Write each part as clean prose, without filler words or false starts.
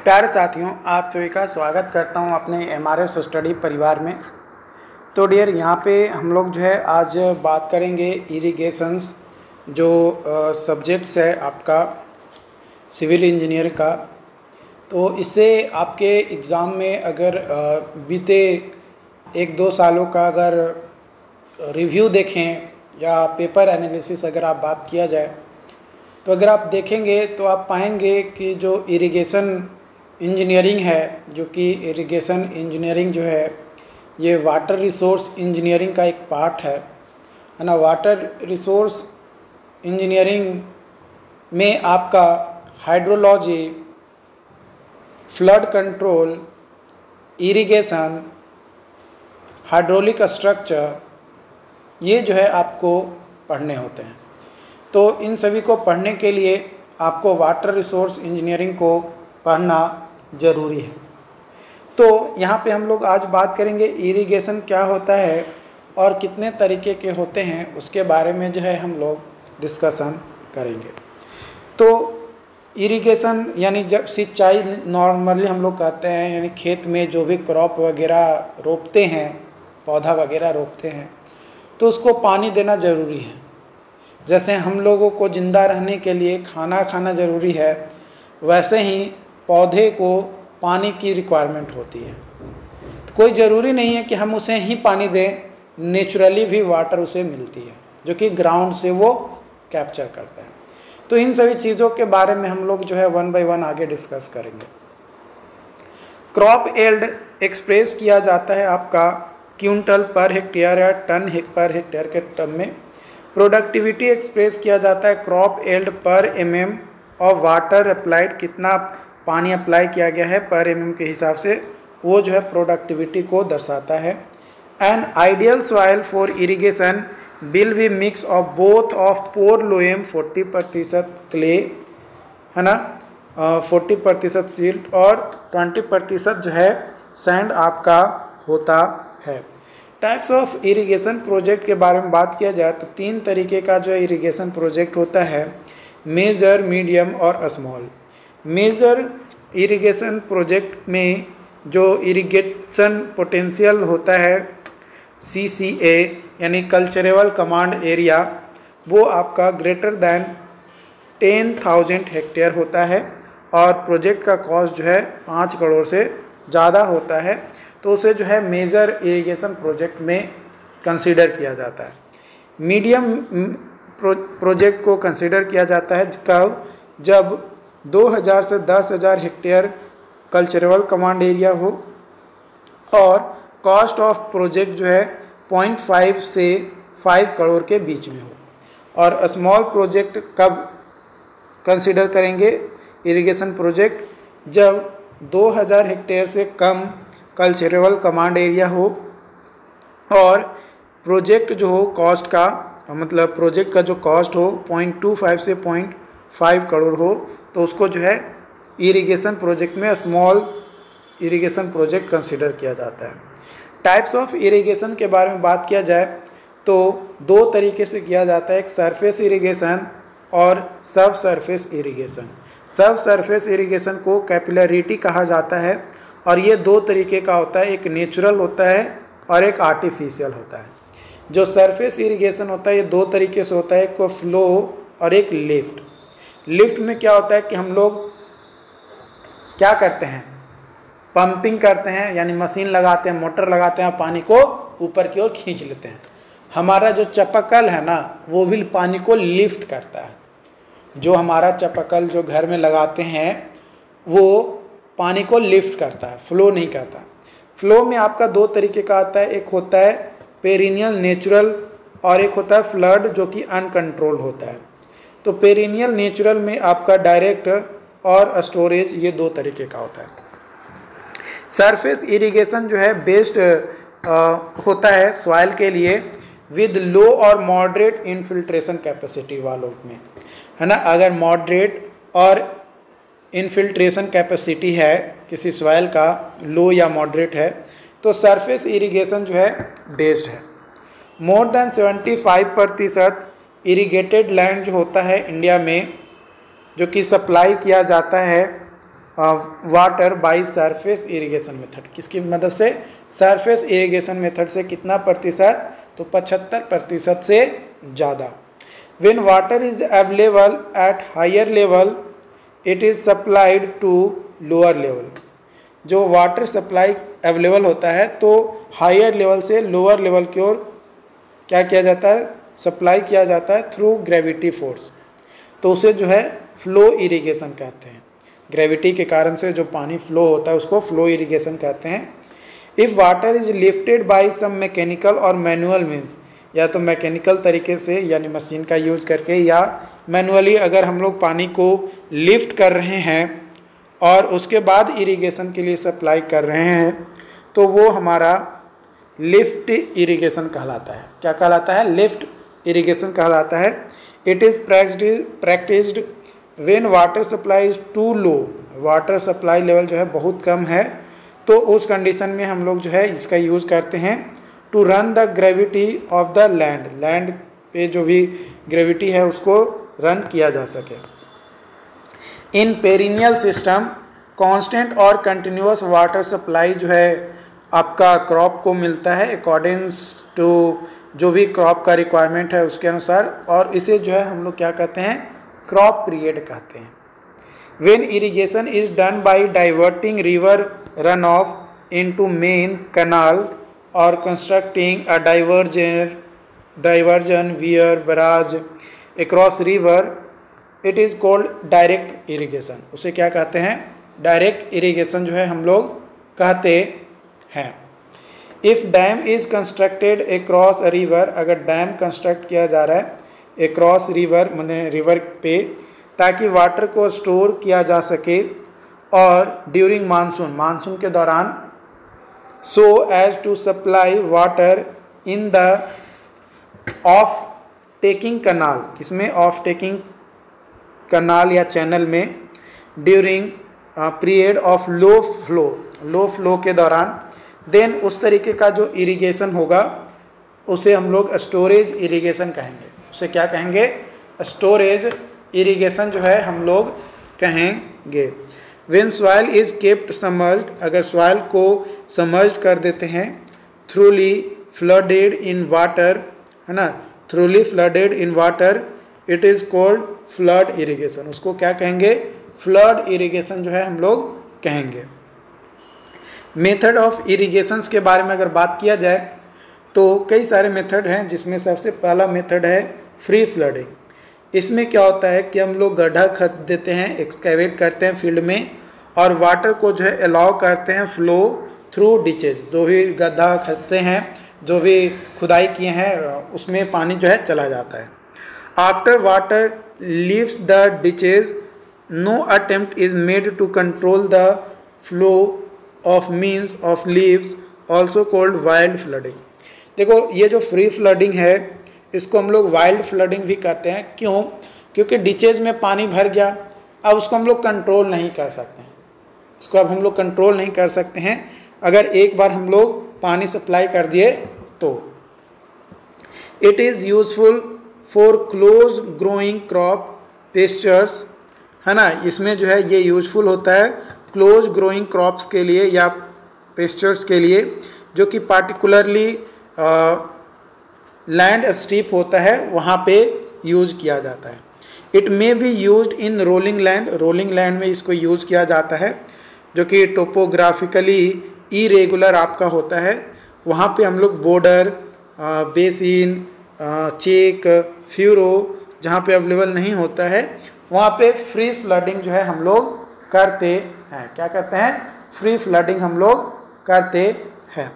प्यारे साथियों, आप सभी का स्वागत करता हूं अपने एमआरएस स्टडी परिवार में। तो डियर, यहाँ पे हम लोग जो है आज बात करेंगे इरिगेशंस जो सब्जेक्ट्स है आपका सिविल इंजीनियर का। तो इससे आपके एग्ज़ाम में अगर बीते 1-2 सालों का अगर रिव्यू देखें या पेपर एनालिसिस अगर आप बात किया जाए तो अगर आप देखेंगे तो आप पाएंगे कि जो इरिगेशन इंजीनियरिंग है, जो कि इरिगेशन इंजीनियरिंग जो है ये वाटर रिसोर्स इंजीनियरिंग का एक पार्ट है ना। वाटर रिसोर्स इंजीनियरिंग में आपका hydrology, flood control, irrigation, hydraulic structure, ये जो है आपको पढ़ने होते हैं। तो इन सभी को पढ़ने के लिए आपको वाटर रिसोर्स इंजीनियरिंग को पढ़ना ज़रूरी है। तो यहाँ पे हम लोग आज बात करेंगे इरिगेशन क्या होता है और कितने तरीके के होते हैं, उसके बारे में जो है हम लोग डिस्कशन करेंगे। तो इरिगेशन यानी जब सिंचाई नॉर्मली हम लोग कहते हैं, यानी खेत में जो भी क्रॉप वगैरह रोपते हैं, पौधा वगैरह रोपते हैं, तो उसको पानी देना ज़रूरी है। जैसे हम लोगों को ज़िंदा रहने के लिए खाना खाना ज़रूरी है, वैसे ही पौधे को पानी की रिक्वायरमेंट होती है। तो कोई ज़रूरी नहीं है कि हम उसे ही पानी दें, नेचुरली भी वाटर उसे मिलती है जो कि ग्राउंड से वो कैप्चर करता है। तो इन सभी चीज़ों के बारे में हम लोग जो है 1 बाय 1 आगे डिस्कस करेंगे। क्रॉप यील्ड एक्सप्रेस किया जाता है आपका क्विंटल पर हेक्टेयर या टन पर हेक्टेयर के टर्म में। प्रोडक्टिविटी एक्सप्रेस किया जाता है क्रॉप यील्ड पर mm और वाटर अप्लाइड, कितना पानी अप्लाई किया गया है पर mm के हिसाब से, वो जो है प्रोडक्टिविटी को दर्शाता है। An ideal soil for irrigation will be mix of both of pore लोएम 40% clay, है ना, 40% सिल्ट और 20% जो है सैंड आपका होता है। टाइप्स ऑफ इरिगेशन प्रोजेक्ट के बारे में बात किया जाए तो 3 तरीके का जो इरिगेशन प्रोजेक्ट होता है, मेजर, मीडियम और स्मॉल। मेजर इरिगेशन प्रोजेक्ट में जो इरिगेशन पोटेंशियल होता है CCA यानी कल्चरेबल कमांड एरिया, वो आपका ग्रेटर दैन 10,000 हेक्टेयर होता है और प्रोजेक्ट का कॉस्ट जो है 5 करोड़ से ज़्यादा होता है। तो उसे जो है मेजर इरिगेशन प्रोजेक्ट में कंसीडर किया जाता है। मीडियम प्रोजेक्ट को कंसीडर किया जाता है कब, जब 2000 से 10,000 हेक्टेयर कल्चरल कमांड एरिया हो और कॉस्ट ऑफ प्रोजेक्ट जो है 0.5 से 5 करोड़ के बीच में हो। और स्मॉल प्रोजेक्ट कब कंसीडर करेंगे इरिगेशन प्रोजेक्ट, जब 2000 हेक्टेयर से कम कल्चरल कमांड एरिया हो और प्रोजेक्ट जो हो कॉस्ट का, मतलब प्रोजेक्ट का जो कॉस्ट हो 0.25 से 0.5 करोड़ हो, तो उसको जो है इरिगेशन प्रोजेक्ट में स्मॉल इरिगेशन प्रोजेक्ट कंसीडर किया जाता है। टाइप्स ऑफ इरिगेशन के बारे में बात किया जाए तो 2 तरीके से किया जाता है, एक सरफेस इरिगेशन और सब सरफेस इरिगेशन। सब सरफेस इरिगेशन को कैपिलरिटी कहा जाता है और ये 2 तरीके का होता है, एक नेचुरल होता है और एक आर्टिफिशियल होता है। जो सरफेस इरिगेशन होता है ये 2 तरीके से होता है, एक को फ्लो और एक लिफ्ट। लिफ्ट में क्या होता है कि हम लोग क्या करते हैं, पंपिंग करते हैं, यानी मशीन लगाते हैं, मोटर लगाते हैं, पानी को ऊपर की ओर खींच लेते हैं। हमारा जो चापाकल है ना, वो भी पानी को लिफ्ट करता है। जो हमारा चापाकल जो घर में लगाते हैं वो पानी को लिफ्ट करता है, फ्लो नहीं करता। फ्लो में आपका 2 तरीके का आता है, एक होता है पेरिनियल नेचुरल और एक होता है फ्लड जो कि अनकंट्रोल होता है। तो पेरिनियल नेचुरल में आपका डायरेक्ट और स्टोरेज, ये 2 तरीके का होता है। सरफेस इरिगेशन जो है बेस्ड होता है सॉइल के लिए विद लो और मॉडरेट इनफिल्ट्रेशन कैपेसिटी वालों में, है ना। अगर मॉडरेट और इनफिल्ट्रेशन कैपेसिटी है किसी सॉइल का, लो या मॉडरेट है, तो सरफेस इरिगेशन जो है बेस्ड है। मोर देन 75% इरिगेटेड लैंड जो होता है इंडिया में, जो कि सप्लाई किया जाता है water by surface irrigation method. किसकी मदद से? सरफेस इरिगेशन मेथड से। कितना प्रतिशत? तो 75% से ज़्यादा। When water is available at higher level it is supplied to lower level. जो वाटर सप्लाई अवेलेबल होता है तो हायर लेवल से लोअर लेवल की ओर क्या किया जाता है? सप्लाई किया जाता है थ्रू ग्रेविटी फोर्स। तो उसे जो है फ्लो इरिगेशन कहते हैं। ग्रेविटी के कारण से जो पानी फ्लो होता है उसको फ्लो इरिगेशन कहते हैं। If water is lifted by some mechanical or manual means, या तो मैकेनिकल तरीके से यानी मशीन का यूज करके, या मैनुअली अगर हम लोग पानी को लिफ्ट कर रहे हैं और उसके बाद इरिगेशन के लिए सप्लाई कर रहे हैं, तो वो हमारा लिफ्ट इरिगेशन कहलाता है। क्या कहलाता है? लिफ्ट इरिगेशन कहलाता है। It is practised when water supply is too low. Water supply level जो है बहुत कम है, तो उस कंडीशन में हम लोग जो है इसका यूज़ करते हैं to run the gravity of the land. Land पे जो भी ग्रेविटी है उसको रन किया जा सके। इन पेरिनियल सिस्टम कांस्टेंट और कंटिन्यूअस वाटर सप्लाई जो है आपका क्रॉप को मिलता है अकॉर्डिंग्स टू जो भी क्रॉप का रिक्वायरमेंट है उसके अनुसार, और इसे जो है हम लोग क्या कहते हैं? क्रॉप पीरियड कहते हैं। When irrigation is done by diverting river run off into main canal और constructing a diversion weir barrage across river, it is called direct irrigation. उसे क्या कहते हैं? डायरेक्ट इरिगेशन जो है हम लोग कहते हैं। If dam is constructed across a river, अगर डैम कंस्ट्रक्ट किया जा रहा है अक्रॉस रिवर माने रिवर पे, ताकि वाटर को स्टोर किया जा सके, और ड्यूरिंग मानसून के दौरान, so as to supply water in the off taking canal. किसमें? ऑफ टेकिंग कनाल या चैनल में। During period of low flow के दौरान, देन उस तरीके का जो इरिगेशन होगा उसे हम लोग स्टोरेज इरिगेशन कहेंगे। उसे क्या कहेंगे? स्टोरेज इरिगेशन जो है हम लोग कहेंगे। When soil is kept submerged, अगर सॉइल को सबमर्ज्ड कर देते हैं, थ्रूली फ्लडेड इन वाटर, है ना, थ्रूली flooded in water, it is called flood irrigation. उसको क्या कहेंगे? फ्लड इरिगेशन जो है हम लोग कहेंगे। मेथड ऑफ इरिगेशंस के बारे में अगर बात किया जाए तो कई सारे मेथड हैं, जिसमें सबसे पहला मेथड है फ्री फ्लडिंग। इसमें क्या होता है कि हम लोग गड्ढा खद देते हैं, एक्सकैवेट करते हैं फील्ड में, और वाटर को जो है अलाउ करते हैं फ्लो थ्रू डिचेज। जो भी गड्ढा खदते हैं, जो भी खुदाई किए हैं, उसमें पानी जो है चला जाता है। After water leaves the ditches, no attempt is made to control the flow of means of leaves, also called wild flooding. देखो, ये जो फ्री फ्लडिंग है इसको हम लोग वाइल्ड फ्लडिंग भी कहते हैं। क्यों? क्योंकि डिचेज में पानी भर गया, अब उसको हम लोग कंट्रोल नहीं कर सकते हैं। इसको अब हम लोग कंट्रोल नहीं कर सकते हैं अगर एक बार हम लोग पानी सप्लाई कर दिए तो। It is useful for close growing crop pastures, है ना। इसमें जो है ये यूजफुल होता है क्लोज ग्रोइंग क्रॉप्स के लिए या पेस्चर्स के लिए, जो कि पार्टिकुलरली लैंड स्ट्रिप होता है वहाँ पे यूज़ किया जाता है। It may be used in rolling land, rolling land में इसको यूज़ किया जाता है, जो कि टोपोग्राफिकली इरेगुलर आपका होता है। वहाँ पे हम लोग बॉर्डर, बेसिन, चेक, फ्यूरो जहाँ पे अवेलेबल नहीं होता है वहाँ पे फ्री फ्लडिंग जो है हम लोग करते हैं। क्या करते हैं? फ्री फ्लडिंग हम लोग करते हैं।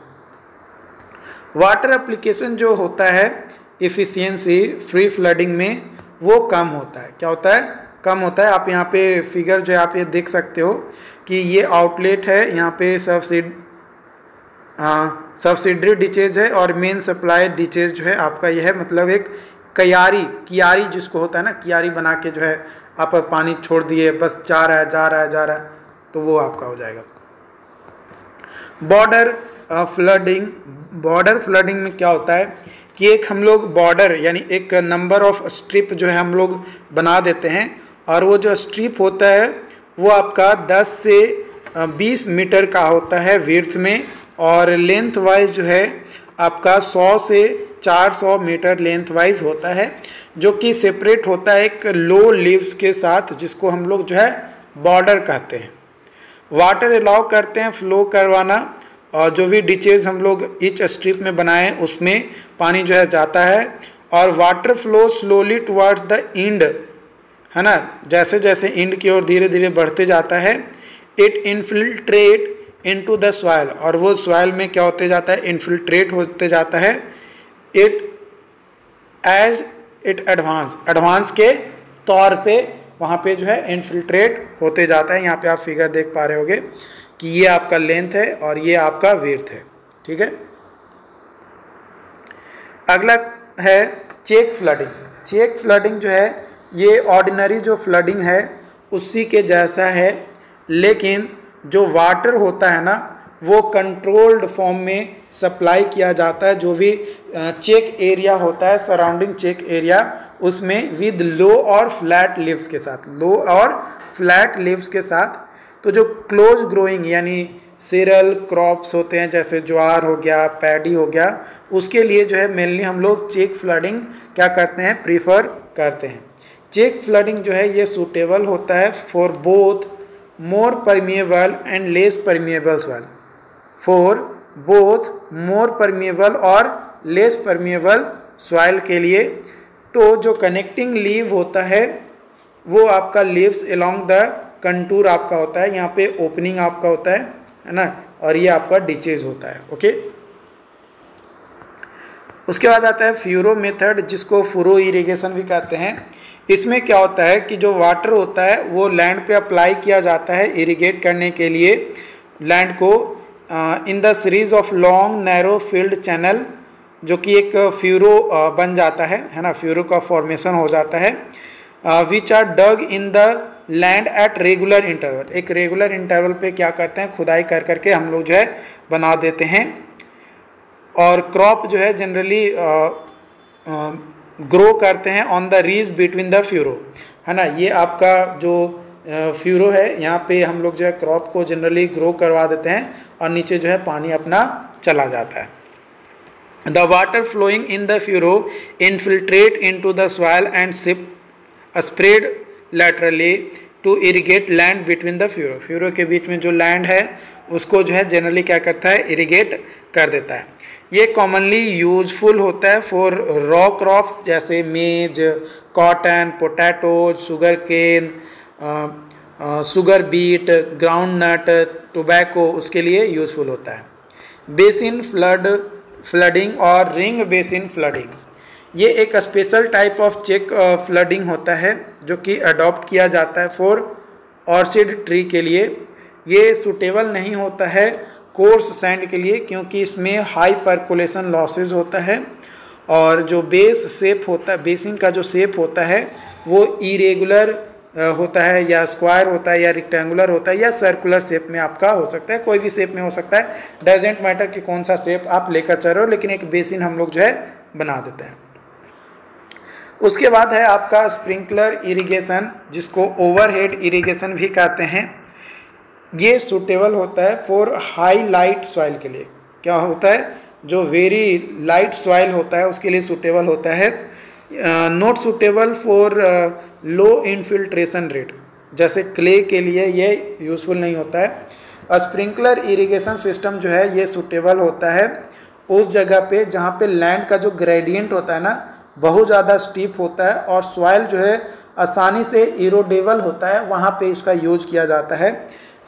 वाटर एप्लीकेशन जो होता है एफिशिएंसी फ्री फ्लडिंग में वो कम होता है। क्या होता है? कम होता है। आप यहाँ पे फिगर जो है आप ये देख सकते हो कि ये आउटलेट है, यहाँ पे सब्सिडरी डिचेज है और मेन सप्लाई डिचेज जो है आपका ये है, मतलब एक कियारी जिसको होता है ना, कियारी बना के जो है आप पानी छोड़ दिए, बस जा रहा है तो वो आपका हो जाएगा। बॉर्डर फ्लडिंग में क्या होता है कि एक हम लोग बॉर्डर यानी एक नंबर ऑफ स्ट्रिप जो है हम लोग बना देते हैं, और वो जो स्ट्रिप होता है वो आपका 10 से 20 मीटर का होता है विड्थ में, और लेंथ वाइज जो है आपका 100 से 400 मीटर लेंथ वाइज होता है, जो कि सेपरेट होता है एक लो लीव्स के साथ, जिसको हम लोग जो है बॉर्डर कहते हैं। वाटर अलाउ करते हैं फ्लो करवाना, और जो भी डिचेज हम लोग ईच स्ट्रिप में बनाए उसमें पानी जो है जाता है, और water flow slowly towards the end, है ना, जैसे जैसे इंड की ओर धीरे धीरे बढ़ते जाता है। It infiltrate into the soil, और वो सॉइल में क्या होते जाता है, इनफिल्ट्रेट होते जाता है। इट एज इट एडवांस के तौर पे वहाँ पे जो है इनफिल्ट्रेट होते जाता है। यहाँ पे आप फिगर देख पा रहे होगे कि ये आपका लेंथ है और ये आपका विड्थ है, ठीक है। अगला है चेक फ्लडिंग। चेक फ्लडिंग जो है ये ऑर्डिनरी जो फ्लडिंग है उसी के जैसा है, लेकिन जो वाटर होता है ना वो कंट्रोल्ड फॉर्म में सप्लाई किया जाता है। जो भी चेक एरिया होता है, सराउंडिंग चेक एरिया, उसमें विद लो और फ्लैट लीव्स के साथ, लो और फ्लैट लीव्स के साथ। तो जो क्लोज ग्रोइंग यानी सीरियल क्रॉप्स होते हैं, जैसे ज्वार हो गया, पैडी हो गया, उसके लिए जो है मेनली हम लोग चेक फ्लडिंग क्या करते हैं, प्रीफर करते हैं। चेक फ्लडिंग जो है ये सूटेबल होता है for both more permeable and less permeable soil, for both more permeable और लेस परमिएबल सॉइल के लिए। तो जो कनेक्टिंग लीव होता है वो आपका लीव्स अलोंग द कंटूर आपका होता है, यहाँ पे ओपनिंग आपका होता है ना, और ये आपका डिचेज होता है, ओके। उसके बाद आता है फ्यूरो मेथड, जिसको फुरो इरिगेशन भी कहते हैं। इसमें क्या होता है कि जो वाटर होता है वो लैंड पे अप्लाई किया जाता है इरिगेट करने के लिए लैंड को, in the series of long narrow field channel, जो कि एक फ्यूरो बन जाता है ना, फ्यूरो का फॉर्मेशन हो जाता है, which are dug in the land at regular interval. एक रेगुलर इंटरवल पे क्या करते हैं, खुदाई कर करके हम लोग जो है बना देते हैं। और क्रॉप जो है जनरली ग्रो करते हैं on the ridge between the furrow, है ना। ये आपका जो फ्यूरो है, यहाँ पे हम लोग जो है क्रॉप को जनरली ग्रो करवा देते हैं और नीचे जो है पानी अपना चला जाता है। The water flowing in the furrow infiltrate into the soil and spread laterally to irrigate land between the furrow. furrow के बीच में जो लैंड है उसको जो है जनरली क्या करता है, इरिगेट कर देता है। ये कॉमनली यूजफुल होता है फॉर रॉ क्रॉप्स जैसे maize, cotton, potatoes, sugar cane, sugar beet, ground nut, tobacco, उसके लिए यूजफुल होता है। बेसिन फ्लडिंग और रिंग बेसिन फ्लडिंग, ये एक special type of check flooding होता है जो कि अडॉप्ट किया जाता है फॉर ऑर्चिड ट्री के लिए। ये सूटेबल नहीं होता है कोर्स सैंड के लिए, क्योंकि इसमें हाई परकोलेशन लॉसेज होता है, और जो बेस शेप होता है, बेसिन का जो शेप होता है वो इरेगुलर होता है, या स्क्वायर होता है, या रेक्टेंगुलर होता है, या सर्कुलर शेप में आपका हो सकता है, कोई भी शेप में हो सकता है, डजेंट मैटर कि कौन सा शेप आप लेकर चल रहे हो, लेकिन एक बेसिन हम लोग जो है बना देते हैं। उसके बाद है आपका स्प्रिंकलर इरिगेशन, जिसको ओवरहेड इरिगेशन भी कहते हैं। ये सूटेबल होता है फॉर हाई लाइट सॉइल के लिए। क्या होता है, जो वेरी लाइट सॉइल होता है उसके लिए सूटेबल होता है। Not suitable for low infiltration rate, जैसे क्ले के लिए ये यूज़फुल नहीं होता है। स्प्रिंकलर इरिगेशन सिस्टम जो है ये सूटेबल होता है उस जगह पे जहाँ पे लैंड का जो ग्रेडियंट होता है ना बहुत ज़्यादा स्टीप होता है और सॉइल जो है आसानी से इरोडेबल होता है, वहाँ पे इसका यूज किया जाता है।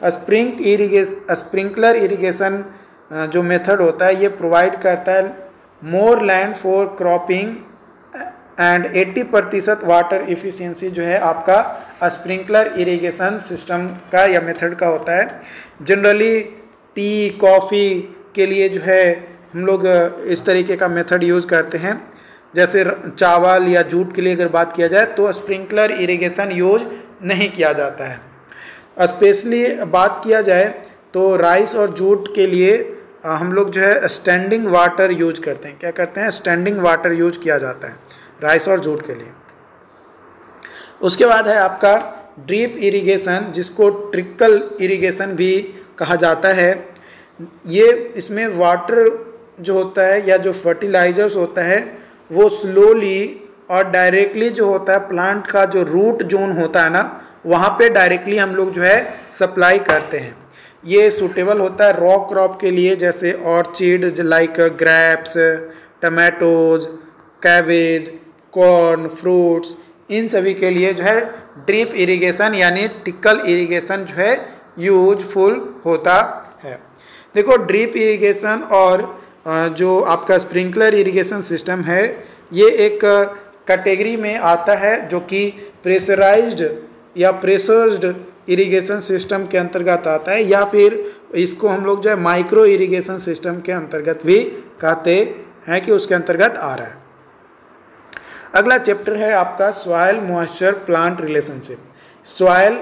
स्प्रिंकलर इरिगेशन जो मेथड होता है ये प्रोवाइड करता है मोर land for cropping and 80% water efficiency जो है आपका स्प्रिंकलर इरिगेशन सिस्टम का या मेथड का होता है। जनरली टी, कॉफ़ी के लिए जो है हम लोग इस तरीके का मेथड यूज़ करते हैं। जैसे चावल या जूट के लिए अगर बात किया जाए तो स्प्रिंकलर इरिगेशन यूज नहीं किया जाता है। स्पेशली बात किया जाए तो राइस और जूट के लिए हम लोग जो है स्टैंडिंग वाटर यूज करते हैं। क्या करते हैं, स्टैंडिंग वाटर यूज किया जाता है राइस और जूट के लिए। उसके बाद है आपका ड्रिप इरिगेशन, जिसको ट्रिकल इरिगेशन भी कहा जाता है, ये इसमें वाटर जो होता है या जो फर्टिलाइजर्स होता है वो स्लोली और डायरेक्टली जो होता है प्लांट का जो रूट जोन होता है ना, वहाँ पे डायरेक्टली हम लोग जो है सप्लाई करते हैं। ये सूटेबल होता है रॉ क्रॉप के लिए, जैसे orchid like grapes, tomatoes, cabbage, corn, fruits, इन सभी के लिए जो है ड्रिप इरिगेशन यानी ट्रिकल इरिगेशन जो है यूजफुल होता है। देखो ड्रिप इरिगेशन और जो आपका स्प्रिंकलर इरिगेशन सिस्टम है, ये एक कैटेगरी में आता है जो कि प्रेशराइज्ड या प्रेशर्ड इरिगेशन सिस्टम के अंतर्गत आता है, या फिर इसको हम लोग जो है माइक्रो इरिगेशन सिस्टम के अंतर्गत भी कहते हैं कि उसके अंतर्गत आ रहा है। अगला चैप्टर है आपका soil moisture plant relationship. Soil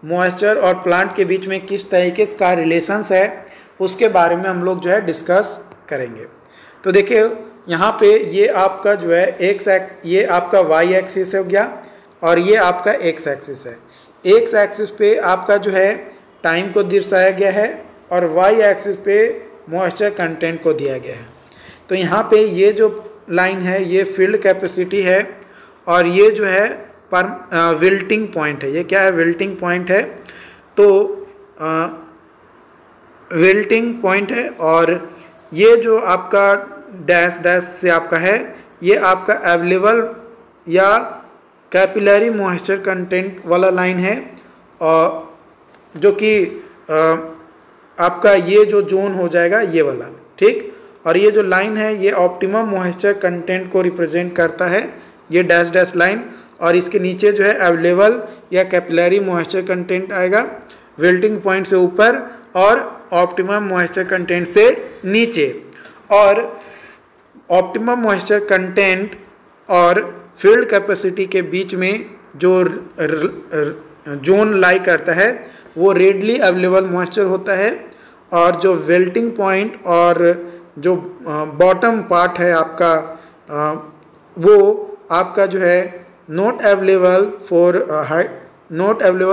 moisture और प्लांट के बीच में किस तरीके का रिलेशंस है उसके बारे में हम लोग जो है डिस्कस करेंगे। तो देखिए यहाँ पे ये आपका जो है ये आपका वाई एक्सिस हो गया और ये आपका एक्स एक्सिस है। एक्स एक्सिस पे आपका जो है टाइम को दर्शाया गया है और वाई एक्सिस पे मॉइस्चर कंटेंट को दिया गया है। तो यहाँ पे ये जो लाइन है ये फील्ड कैपेसिटी है और ये जो है विल्टिंग पॉइंट है। ये क्या है? विल्टिंग पॉइंट है। तो विल्टिंग पॉइंट है और ये जो आपका डैश डैश से आपका है ये आपका अवेलेबल या कैपिलरी मॉइस्चर कंटेंट वाला लाइन है, और जो कि आपका ये जो जोन हो जाएगा ये वाला, ठीक। और ये जो लाइन है ये ऑप्टिमम मॉइस्चर कंटेंट को रिप्रेजेंट करता है, ये डैश डैश लाइन। और इसके नीचे जो है अवेलेबल या कैपिलरी मॉइस्चर कंटेंट आएगा विल्टिंग पॉइंट से ऊपर और ऑप्टिमम मॉइस्चर कंटेंट से नीचे। और ऑप्टिमम मॉइस्चर कंटेंट और फील्ड कैपेसिटी के बीच में जो जोन लाई करता है वो रेडली अवेलेबल मॉइस्चर होता है, और जो विल्टिंग पॉइंट और जो बॉटम पार्ट है आपका वो आपका जो है नॉट अवेलेबल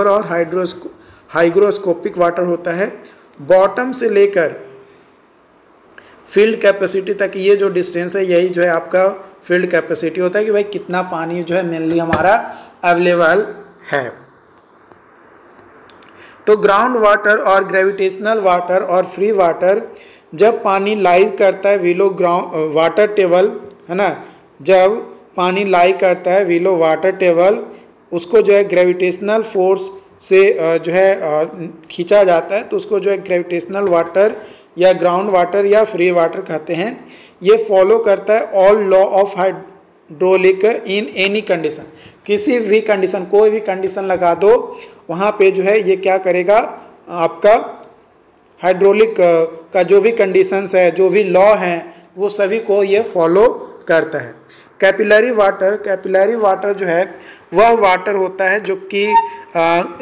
और हाइग्रोस्कोपिक वाटर होता है। बॉटम से लेकर फील्ड कैपेसिटी तक ये जो डिस्टेंस है यही जो है आपका फील्ड कैपेसिटी होता है कि भाई कितना पानी जो है मेनली हमारा अवेलेबल है। तो ग्राउंड वाटर और ग्रेविटेशनल वाटर और फ्री वाटर, जब पानी लाइज करता है विलो ग्राउंड वाटर टेबल, है ना, जब पानी लाई करता है विलो वाटर टेबल, उसको जो है ग्रेविटेशनल फोर्स से जो है खींचा जाता है, तो उसको जो है ग्रेविटेशनल वाटर या ग्राउंड वाटर या फ्री वाटर कहते हैं। ये फॉलो करता है all law of hydraulic in any condition. किसी भी कंडीशन, कोई भी कंडीशन लगा दो वहाँ पे जो है ये क्या करेगा, आपका हाइड्रोलिक का जो भी कंडीशंस है, जो भी लॉ हैं, वो सभी को ये फॉलो करता है। कैपिलरी वाटर जो है वह वाटर होता है जो कि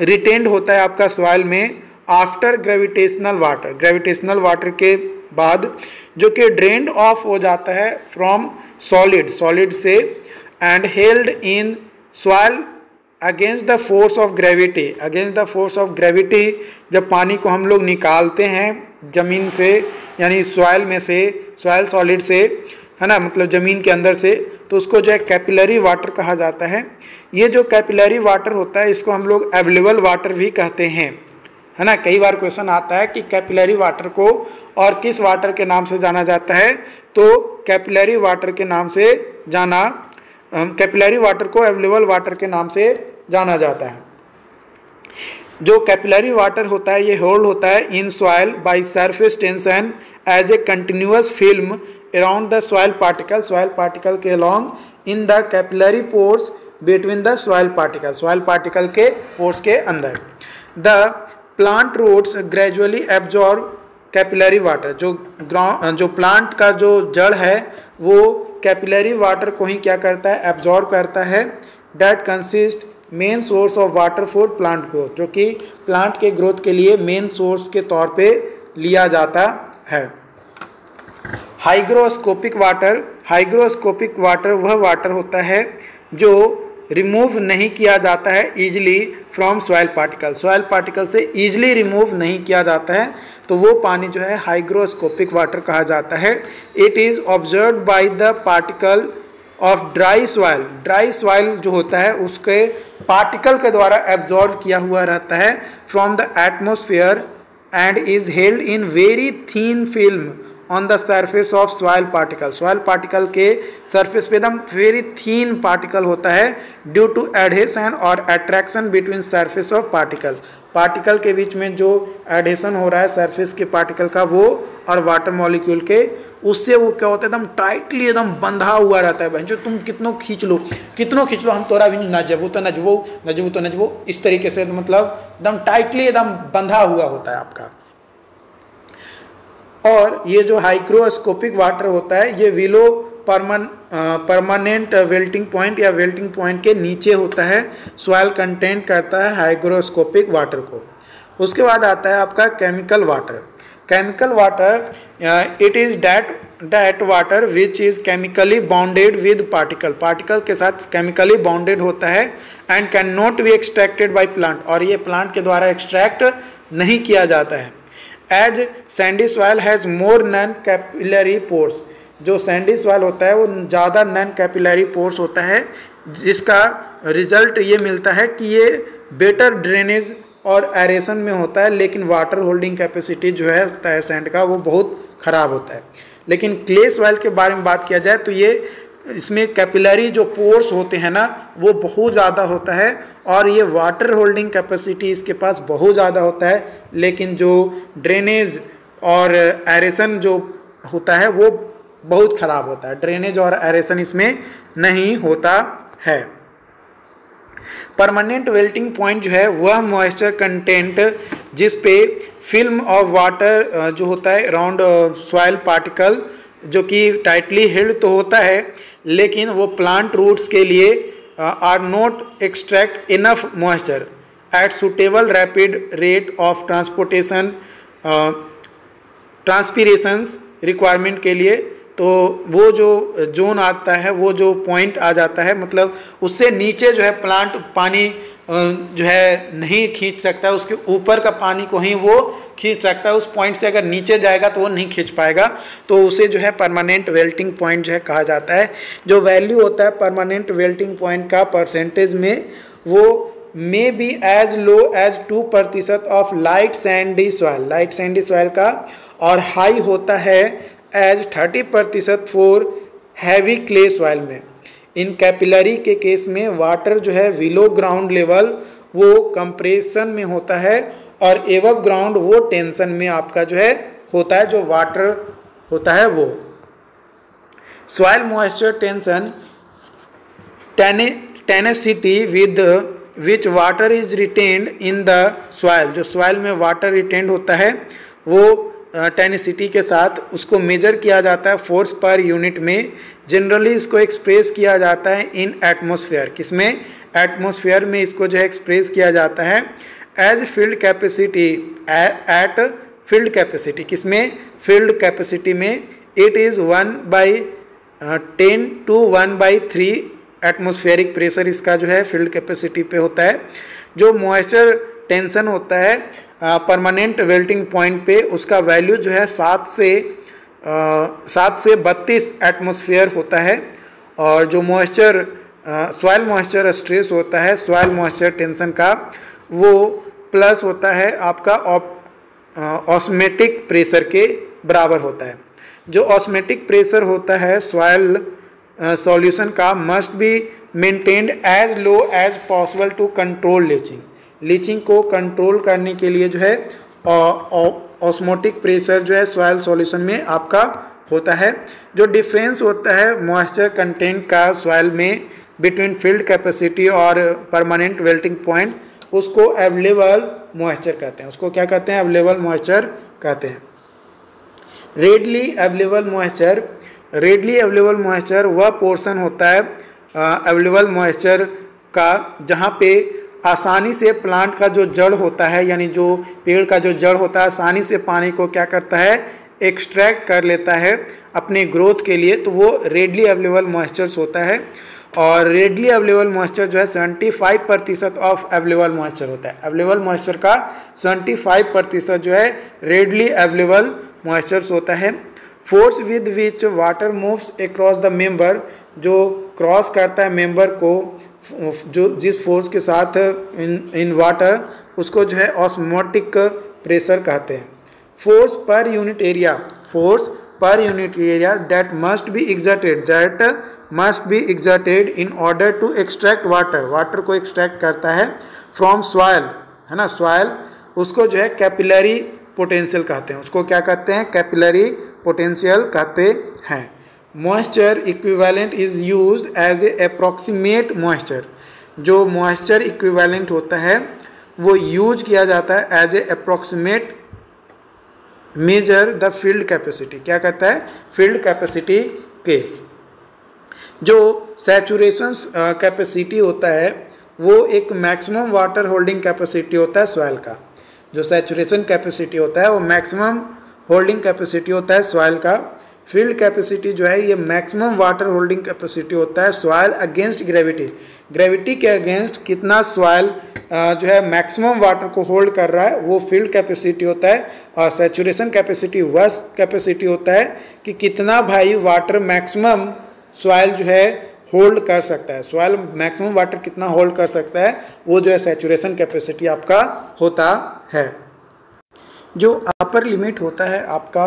रिटेन्ड होता है आपका सॉइल में आफ्टर ग्रेविटेशनल वाटर के बाद, जो कि ड्रेन्ड ऑफ हो जाता है फ्रॉम सॉलिड से and held in soil against the force of gravity. जब पानी को हम लोग निकालते हैं ज़मीन से, यानी सॉइल में से, सॉइल सॉलिड से, है ना, मतलब ज़मीन के अंदर से, तो उसको जो है कैपिलरी वाटर कहा जाता है। ये जो कैपिलरी वाटर होता है इसको हम लोग अवेलेबल वाटर भी कहते हैं, है ना। कई बार क्वेश्चन आता है कि कैपिलरी वाटर को और किस वाटर के नाम से जाना जाता है, तो कैपिलरी वाटर के नाम से कैपिलरी वाटर को अवेलेबल वाटर के नाम से जाना जाता है। जो कैपिलरी वाटर होता है ये होल्ड होता है in soil by surface tension as a continuous film around the soil particle के along in the capillary pores between the soil particle के पोर्स के अंदर। The plant roots gradually absorb capillary water. जो plant का जो जड़ है वो कैपिलरी वाटर को ही क्या करता है, एब्जॉर्ब करता है। That consist main source of water for plant growth, जो कि प्लांट के ग्रोथ के लिए मेन सोर्स के तौर पे लिया जाता है। हाइग्रोस्कोपिक वाटर वह वाटर होता है जो रिमूव नहीं किया जाता है easily from soil particle, soil particle से ईजिली रिमूव नहीं किया जाता है, तो वो पानी जो है हाइग्रोस्कोपिक वाटर कहा जाता है। It is observed by the particle of dry soil, dry soil जो होता है उसके पार्टिकल के द्वारा एब्जॉर्ब किया हुआ रहता है from the atmosphere and is held in very thin film on the surface of soil particle, soil particle के सरफेस पे एकदम वेरी थीन पार्टिकल होता है ड्यू टू एडहेशन और attraction between surface of particle, particle के बीच में जो एडहेशन हो रहा है सरफेस के पार्टिकल का वो और वाटर मॉलिक्यूल के, उससे वो क्या होता है एकदम टाइटली एकदम बंधा हुआ रहता है। बहन जो तुम कितनों खींच लो हम तोरा भी नजबो तो नजबो इस तरीके से, मतलब एकदम टाइटली एकदम बंधा हुआ होता है आपका। और ये जो हाइग्रोस्कोपिक वाटर होता है ये विलो परमानेंट वेल्टिंग पॉइंट या वेल्टिंग पॉइंट के नीचे होता है, सॉइल कंटेंट करता है हाइग्रोस्कोपिक वाटर को। उसके बाद आता है आपका chemical water. Chemical water it is that water which is chemically bounded with particle, particle के साथ केमिकली बाउंडेड होता है and can not be extracted by plant, और ये प्लांट के द्वारा एक्सट्रैक्ट नहीं किया जाता है। As sandy soil has more non capillary pores, जो सैंडी सॉइल होता है वो ज़्यादा नॉन कैपिलरी पोर्स होता है, जिसका रिजल्ट ये मिलता है कि ये बेटर ड्रेनेज और एरेशन में होता है, लेकिन वाटर होल्डिंग कैपेसिटी जो है होता है सैंड का वो बहुत ख़राब होता है। लेकिन क्ले सॉइल के बारे में बात किया जाए तो ये इसमें कैपिलरी जो पोर्स होते हैं ना वो बहुत ज़्यादा होता है और ये वाटर होल्डिंग कैपेसिटी इसके पास बहुत ज़्यादा होता है, लेकिन जो ड्रेनेज और एरेशन जो होता है वो बहुत ख़राब होता है, ड्रेनेज और एरेशन इसमें नहीं होता है। परमानेंट वेल्टिंग पॉइंट जो है वह मॉइस्चर कंटेंट जिस पे फिल्म ऑफ वाटर जो होता है अराउंड सॉइल पार्टिकल जो कि टाइटली हिल्ड तो होता है, लेकिन वो प्लांट रूट्स के लिए are not extract enough moisture at suitable rapid rate of transportation transpirations requirement के लिए, तो वो जो जोन आता है वो जो पॉइंट आ जाता है, मतलब उससे नीचे जो है प्लांट पानी जो है नहीं खींच सकता, उसके ऊपर का पानी को ही वो खींच सकता है, उस पॉइंट से अगर नीचे जाएगा तो वो नहीं खींच पाएगा, तो उसे जो है परमानेंट वेल्टिंग पॉइंट जो है कहा जाता है। जो वैल्यू होता है परमानेंट वेल्टिंग पॉइंट का परसेंटेज में, वो may be as low as 2% of light sandy soil, light sandy soil का, और हाई होता है as 30% for heavy clay soil में। इन कैपिलरी के केस में वाटर जो है विलो ग्राउंड लेवल वो कंप्रेशन में होता है और एवब ग्राउंड वो टेंशन में आपका जो है होता है, जो वाटर होता है वो। Soil moisture tension tenacity with which water is retained in the soil, जो सॉइल में वाटर रिटेन्ड होता है वो टेनिसिटी के साथ उसको मेजर किया जाता है फोर्स पर यूनिट में। जनरली इसको एक्सप्रेस किया जाता है इन एटमॉस्फेयर, किसमें, एटमॉस्फेयर में इसको जो है एक्सप्रेस किया जाता है as field capacity at field capacity, किसमें, फील्ड कैपेसिटी में। It is 1/10 to 1/3 atmospheric pressure इसका जो है फील्ड कैपेसिटी पे होता है। जो मॉइस्चर टेंशन होता है परमानेंट वेल्टिंग पॉइंट पे, उसका वैल्यू जो है 7 से 32 एटमॉस्फेयर होता है। और जो मॉइस्चर सॉइल मॉइस्चर स्ट्रेस होता है सॉइल मॉइस्चर टेंशन का, वो प्लस होता है आपका ऑस्मेटिक प्रेशर के बराबर होता है। जो ऑस्मेटिक प्रेशर होता है सॉइल सॉल्यूशन का must be maintained as low as possible to control leaching, leaching को कंट्रोल करने के लिए जो है ऑस्मोटिक प्रेशर जो है सॉइल सॉल्यूशन में आपका होता है। जो डिफरेंस होता है मॉइस्चर कंटेंट का सॉइल में बिटवीन फील्ड कैपेसिटी और परमानेंट वेल्टिंग पॉइंट, उसको अवेलेबल मॉइस्चर कहते हैं। उसको क्या कहते हैं, अवेलेबल मॉइस्चर कहते हैं। Readily available moisture, readily available moisture वह पोर्शन होता है अवेलेबल मॉइस्चर का जहाँ पे आसानी से प्लांट का जो जड़ होता है, यानी जो पेड़ का जो जड़ होता है आसानी से पानी को क्या करता है, एक्सट्रैक्ट कर लेता है अपने ग्रोथ के लिए, तो वो रेडली अवेलेबल मॉइस्चर्स होता है। और रेडली अवेलेबल मॉइस्चर जो है 75% ऑफ अवेलेबल मॉइस्चर होता है। अवेलेबल मॉइस्चर का 75% जो है रेडली अवेलेबल मॉइस्चर्स होता है। Force with which water moves across the member, जो क्रॉस करता है मेंबर को, जो जिस फोर्स के साथ इन वाटर, उसको जो है ऑस्मोटिक प्रेशर कहते हैं। Force per unit area, force per unit area that must be exerted in order to extract water, water को एक्सट्रैक्ट करता है फ्रॉम सॉइल, है ना, सॉइल, उसको जो है कैपिलरी पोटेंशियल कहते हैं। उसको क्या कहते हैं? कैपिलरी पोटेंशियल कहते हैं। Moisture equivalent is used as a approximate moisture, जो मॉइस्चर इक्विवेलेंट होता है वो यूज किया जाता है as a approximate measure the field capacity. क्या करता है? फील्ड कैपेसिटी के जो सैचुरेशन कैपेसिटी होता है वो एक मैक्सिमम वाटर होल्डिंग कैपेसिटी होता है सॉइल का। जो सैचुरेशन कैपेसिटी होता है वो मैक्सिमम होल्डिंग कैपेसिटी होता है सॉइल का। फील्ड कैपेसिटी जो है ये मैक्सिमम वाटर होल्डिंग कैपेसिटी होता है सॉइल अगेंस्ट ग्रेविटी। ग्रेविटी के अगेंस्ट कितना सॉइल जो है मैक्सिमम वाटर को होल्ड कर रहा है वो फील्ड कैपेसिटी होता है। और सैचुरेशन कैपेसिटी वह कैपेसिटी होता है कि कितना भाई वाटर मैक्सिमम सॉइल जो है होल्ड कर सकता है। सॉइल मैक्सिमम वाटर कितना होल्ड कर सकता है वो जो है सैचुरेशन कैपेसिटी आपका होता है। जो अपर लिमिट होता है आपका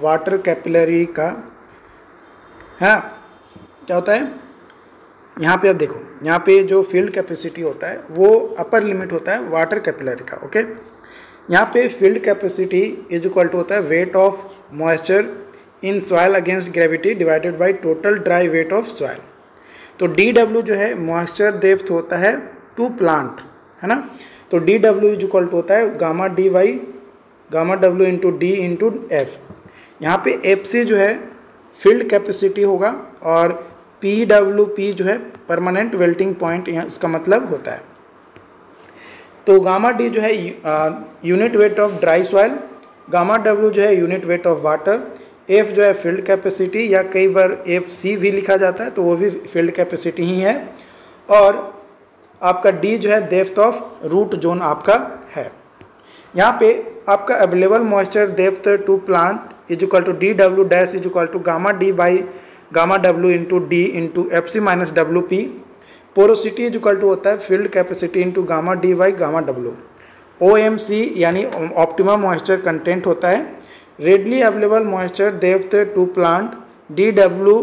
वाटर कैपिलरी का, हाँ, क्या होता है यहाँ पे आप देखो, यहाँ पे जो फील्ड कैपेसिटी होता है वो अपर लिमिट होता है वाटर कैपिलरी का। ओके, यहाँ पे field capacity is equal to होता है weight of moisture in soil against gravity divided by total dry weight of soil. तो DW जो है मॉइस्चर डेप्थ होता है टू प्लांट, है ना। तो DW इज इक्वल टू होता है gamma D by gamma W into D into F। यहाँ पे FC जो है फील्ड कैपेसिटी होगा और PWP जो है परमानेंट वेल्टिंग पॉइंट, यहाँ इसका मतलब होता है। तो गामा D जो है unit weight of dry soil, gamma W जो है unit weight of water, F जो है फील्ड कैपेसिटी या कई बार FC भी लिखा जाता है तो वो भी फील्ड कैपेसिटी ही है, और आपका D जो है डेप्थ ऑफ रूट जोन आपका है। यहाँ पे आपका available moisture depth to plant is equal to DW dash is equal to gamma D by gamma W into D into FC minus WP। Porosity is equal to होता है field capacity into gamma D by gamma W। OMC यानी optimum moisture content होता है। Readily available moisture depth to plant DW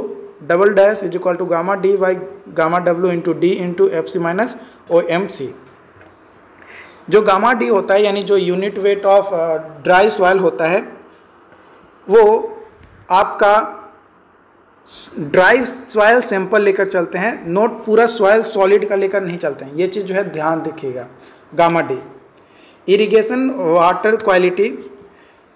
double dash is equal to gamma D by gamma W into D into FC minus OMC। जो gamma D होता है यानी जो unit weight of dry soil होता है वो आपका ड्राई सॉइल सैंपल लेकर चलते हैं, नोट पूरा सॉइल सॉलिड का लेकर नहीं चलते हैं। ये चीज़ जो है ध्यान रखिएगा। Gamma D irrigation water quality,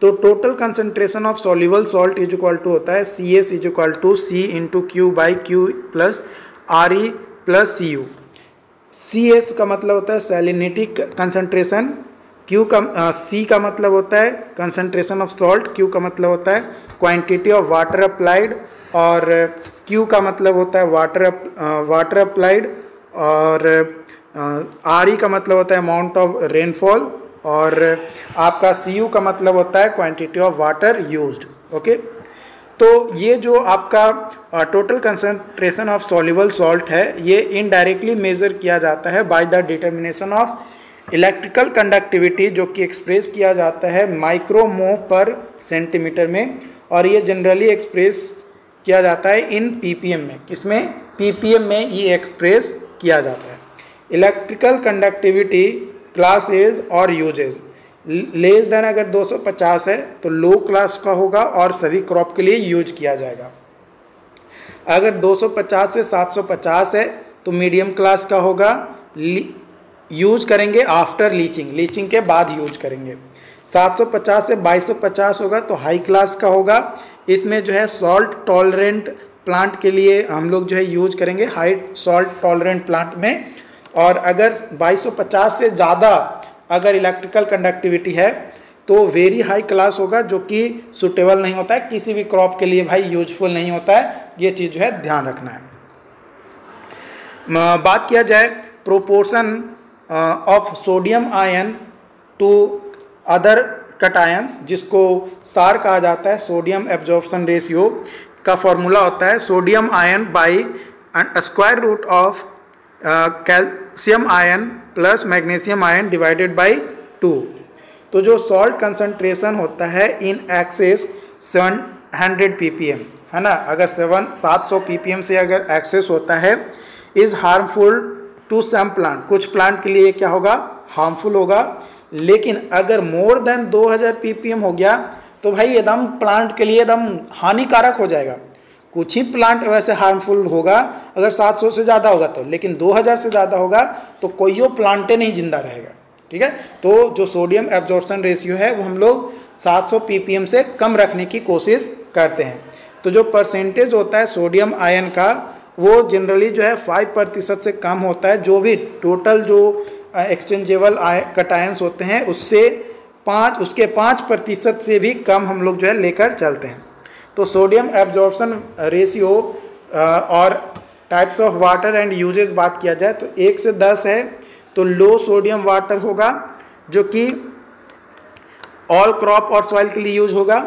तो total concentration of soluble salt is equal to होता है CS is equal to C into Q by Q plus RE plus CU। CS का मतलब होता है सैलिनिटी कंसंट्रेशन, C का मतलब होता है कंसंट्रेशन ऑफ सॉल्ट, Q का मतलब होता है क्वांटिटी ऑफ वाटर अप्लाइड, और Q का मतलब होता है वाटर अप्लाइड, और RE का मतलब होता है अमाउंट ऑफ रेनफॉल, और आपका CU का मतलब होता है quantity of water used. Okay, तो ये जो आपका total concentration of soluble salt है ये इनडायरेक्टली मेजर किया जाता है by the determination of electrical conductivity, जो कि एक्सप्रेस किया जाता है माइक्रोमो पर सेंटीमीटर में, और ये जनरली एक्सप्रेस किया जाता है इन PPM में। किसमें? PPM में ये एक्सप्रेस किया जाता है। इलेक्ट्रिकल कंडक्टिविटी क्लासेज और यूजेज, लेस देन अगर 250 है तो लो क्लास का होगा और सभी क्रॉप के लिए यूज किया जाएगा। अगर 250 से 750 है तो मीडियम क्लास का होगा, यूज करेंगे आफ्टर लीचिंग, लीचिंग के बाद यूज करेंगे। 750 से 2250 होगा तो हाई क्लास का होगा। इसमें जो है सॉल्ट टॉलरेंट प्लांट के लिए हम लोग जो है यूज करेंगे हाई सॉल्ट टॉलरेंट प्लांट में। और अगर 2250 से ज़्यादा अगर इलेक्ट्रिकल कंडक्टिविटी है तो वेरी हाई क्लास होगा, जो कि सुटेबल नहीं होता है, किसी भी क्रॉप के लिए भाई यूजफुल नहीं होता है। ये चीज़ जो है ध्यान रखना है। बात किया जाए proportion of sodium ion to other cations, जिसको सार कहा जाता है, सोडियम एब्जॉर्प्शन रेशियो का फॉर्मूला होता है sodium ion by square root of calcium ion plus magnesium ion divided by 2। तो जो सॉल्ट कंसंट्रेशन होता है इन एक्सेस 700 ppm है ना, अगर 700 ppm से अगर एक्सेस होता है, is harmful to some plant, कुछ प्लांट के लिए क्या होगा, हार्मफुल होगा। लेकिन अगर मोर देन 2000 ppm हो गया तो भाई एकदम प्लांट के लिए एकदम हानिकारक हो जाएगा। कुछ ही प्लांट वैसे हार्मफुल होगा अगर 700 से ज़्यादा होगा तो, लेकिन 2000 से ज़्यादा होगा तो कोई प्लांटे नहीं जिंदा रहेगा। ठीक है, तो जो सोडियम एब्जॉर्प्शन रेशियो है वो हम लोग 700 ppm से कम रखने की कोशिश करते हैं। तो जो परसेंटेज होता है सोडियम आयन का वो जनरली जो है 5% से कम होता है। जो भी टोटल जो एक्सचेंजेबल कटायंस होते हैं उसके 5% से भी कम हम लोग जो है लेकर चलते हैं। तो सोडियम एब्जॉर्प्शन रेशियो और types of water and uses बात किया जाए तो 1 से 10 है तो लो सोडियम वाटर होगा, जो कि ऑल क्रॉप और सॉइल के लिए यूज होगा।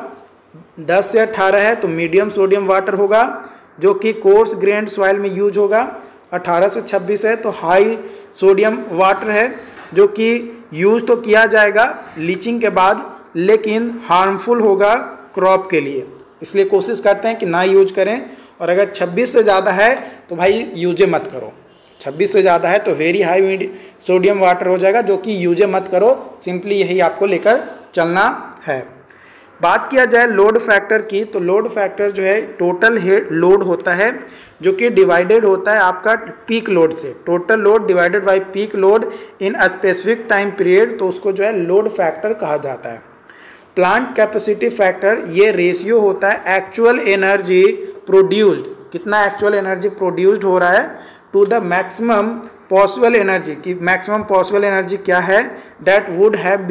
10 से 18 है तो मीडियम सोडियम वाटर होगा, जो कि कोर्स ग्रेन्ड सॉइल में यूज होगा। 18 से 26 है तो हाई सोडियम वाटर है, जो कि यूज तो किया जाएगा लीचिंग के बाद, लेकिन हार्मफुल होगा क्रॉप के लिए, इसलिए कोशिश करते हैं कि ना यूज करें। और अगर 26 से ज़्यादा है तो भाई यूजे मत करो। 26 से ज़्यादा है तो वेरी हाई सोडियम वाटर हो जाएगा, जो कि यूजे मत करो। सिंपली यही आपको लेकर चलना है। बात किया जाए लोड फैक्टर की, तो लोड फैक्टर जो है टोटल लोड होता है, जो कि डिवाइडेड होता है आपका पीक लोड से। Total load divided by peak load in a specific time period, तो उसको जो है लोड फैक्टर कहा जाता है। प्लांट कैपेसिटी फैक्टर ये रेशियो होता है एक्चुअल एनर्जी प्रोड्यूस्ड, कितना एक्चुअल एनर्जी प्रोड्यूस्ड हो रहा है, to the maximum possible energy, कि मैक्सिमम पॉसिबल एनर्जी क्या है, that would have